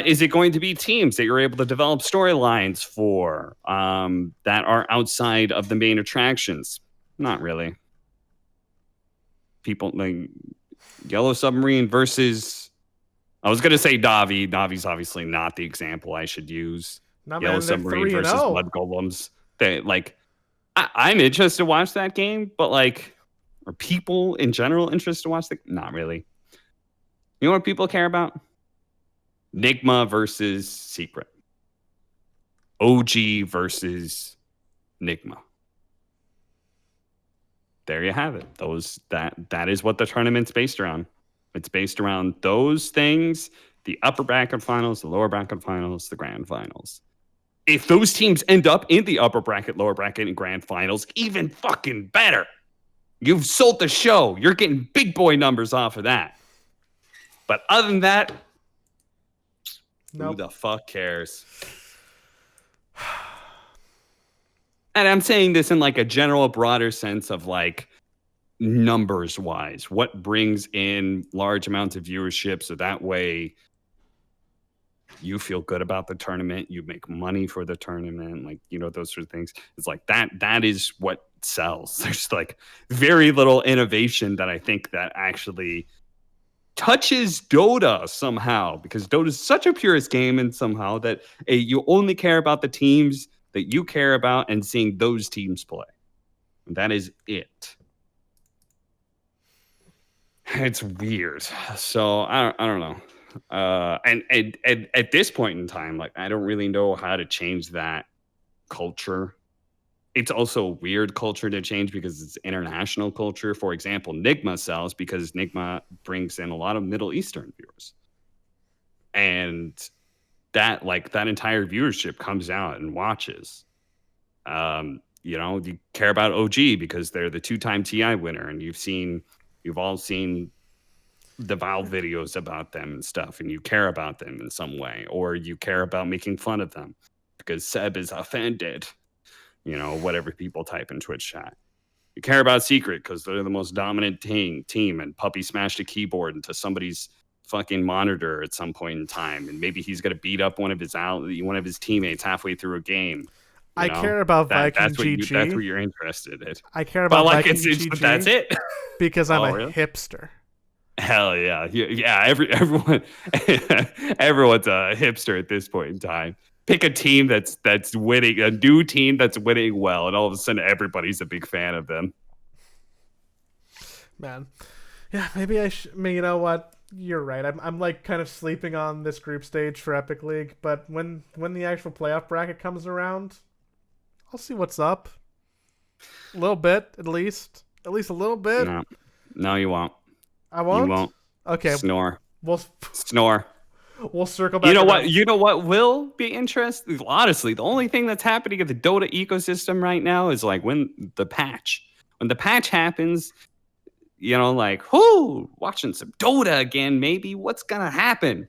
Is it going to be teams that you're able to develop storylines for that are outside of the main attractions? Not really. People like Yellow Submarine versus, I was going to say Davi. Davi's obviously not the example I should use. No Yellow man, they're Submarine 3 and versus 0. Blood Golems. They like, I'm interested to watch that game, but like, are people in general interested to watch the? Not really. You know what people care about? Nigma versus Secret. OG versus Nigma. There you have it. That is what the tournament's based around. It's based around those things: the upper bracket finals, the lower bracket finals, the grand finals. If those teams end up in the upper bracket, lower bracket, and grand finals, even fucking better. You've sold the show. You're getting big boy numbers off of that. But other than that, Nope. who the fuck cares? And I'm saying this in like a general, broader sense of like numbers wise, what brings in large amounts of viewership, so that way you feel good about the tournament, you make money for the tournament, like, you know, those sort of things. It's like that is what sells. There's like very little innovation that I think that actually touches Dota somehow, because Dota is such a purist game, and somehow that you only care about the teams that you care about and seeing those teams play. And that is it. It's weird. So I don't know. And at this point in time, like, I don't really know how to change that culture. It's also a weird culture to change because it's international culture. For example, Nigma sells because Nigma brings in a lot of Middle Eastern viewers. And that entire viewership comes out and watches. You know, you care about OG because they're the 2-time TI winner, and you've all seen the Valve videos about them and stuff, and you care about them in some way, or you care about making fun of them because Seb is offended. You know, whatever people type in Twitch chat. You care about Secret because they're the most dominant team, and Puppy smashed a keyboard into somebody's fucking monitor at some point in time, and maybe he's gonna beat up one of his teammates halfway through a game. I care about Viking GG. That's what you're interested in. I care about Viking GG. That's it. Because I'm a really? hipster. Hell yeah, yeah. Everyone's a hipster at this point in time. Pick a team that's winning, a new team that's winning well, and all of a sudden everybody's a big fan of them. Man, yeah, maybe I should. You know what? You're right. I'm like kind of sleeping on this group stage for Epic League, but when the actual playoff bracket comes around, I'll see what's up. A little bit, at least a little bit. No, you won't. I won't. You won't. Okay. Snore. Snore. We'll circle back. You know what? You know what will be interesting? Honestly, the only thing that's happening in the Dota ecosystem right now is like when the patch happens. You know, like, watching some Dota again, maybe. What's gonna happen?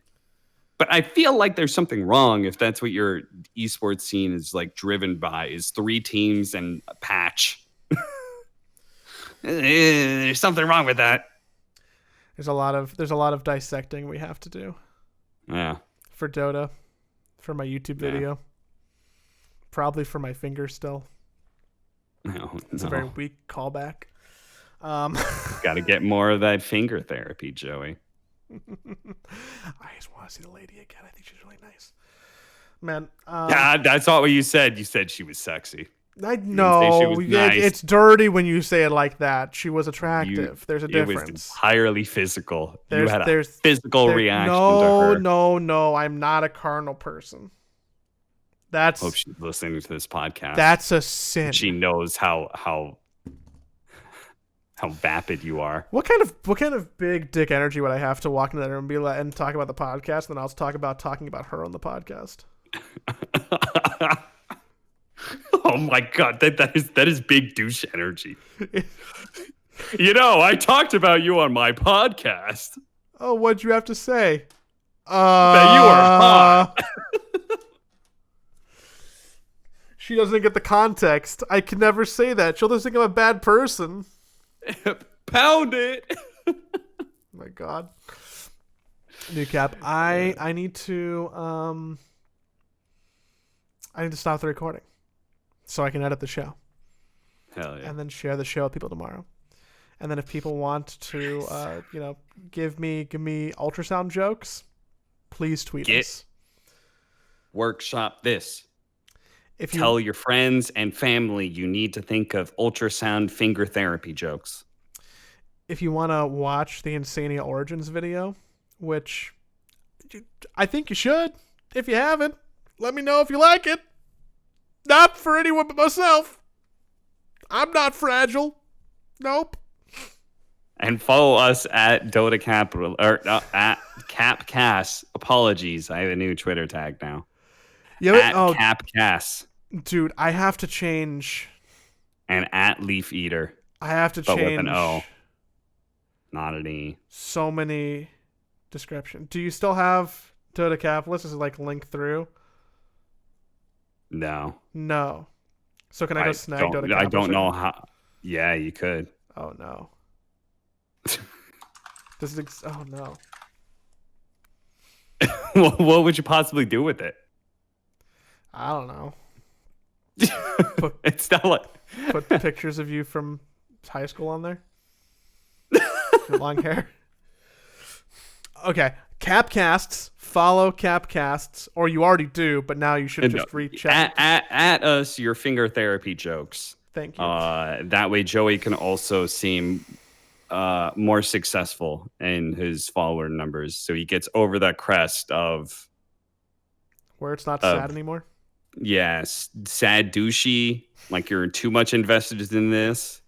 But I feel like there's something wrong if that's what your esports scene is like driven by, is 3 teams and a patch. There's something wrong with that. There's a lot of dissecting we have to do. Yeah. For Dota, for my YouTube video, probably for my finger still. No. It's a very weak callback. Got to get more of that finger therapy, Joey. I just want to see the lady again. I think she's really nice. Man. Yeah, that's not what you said. You said she was sexy. I You didn't say she know was nice. it's dirty when you say it like that. She was attractive. There's a It was difference. entirely physical. You had a There's physical reaction to no, her. no. I'm not a carnal person. That's Hope she's listening to this podcast. that's a sin. She knows how vapid you are. What kind of big dick energy would I have to walk into that room and be like and talk about the podcast, and then I'll talking about her on the podcast? Oh my god, that is big douche energy. You know, I talked about you on my podcast. Oh, what'd you have to say? That you are hot. She doesn't get the context. I can never say that. She'll just think I'm a bad person. Pound it. Oh my god. New cap. I need to stop the recording so I can edit the show. Hell yeah. And then share the show with people tomorrow. And then if people want to give me ultrasound jokes, please tweet us. Workshop this. If you Tell your friends and family you need to think of ultrasound finger therapy jokes. If you want to watch the Insania Origins video, which I think you should. If you haven't, let me know if you like it. Not for anyone but myself. I'm not fragile. Nope. And follow us at DOTA Capital or at CapCast. Apologies, I have a new Twitter tag now. At CapCast. Dude, I have to change. And at Leaf Eater. I have to but change. With an O. Not an E. So many descriptions. Do you still have Total Capitalist? Is it like link through? No. So can I go snag Total Capitalist? I don't know how. Yeah, you could. Oh no. Oh no. What would you possibly do with it? I don't know. It's not like put pictures of you from high school on there. Your long hair. Okay, Capcasts. Follow Capcasts, or you already do, but now you should just recheck. At us your finger therapy jokes. Thank you. That way Joey can also seem more successful in his follower numbers, so he gets over that crest of where it's not sad anymore. Yes, sad douchey, like you're too much invested in this.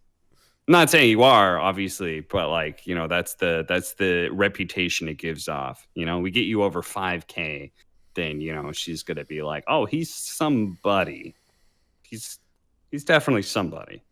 I'm not saying you are, obviously, but like, you know, that's the reputation it gives off. You know, we get you over 5K, then, you know, she's gonna be like, oh, he's somebody. He's definitely somebody.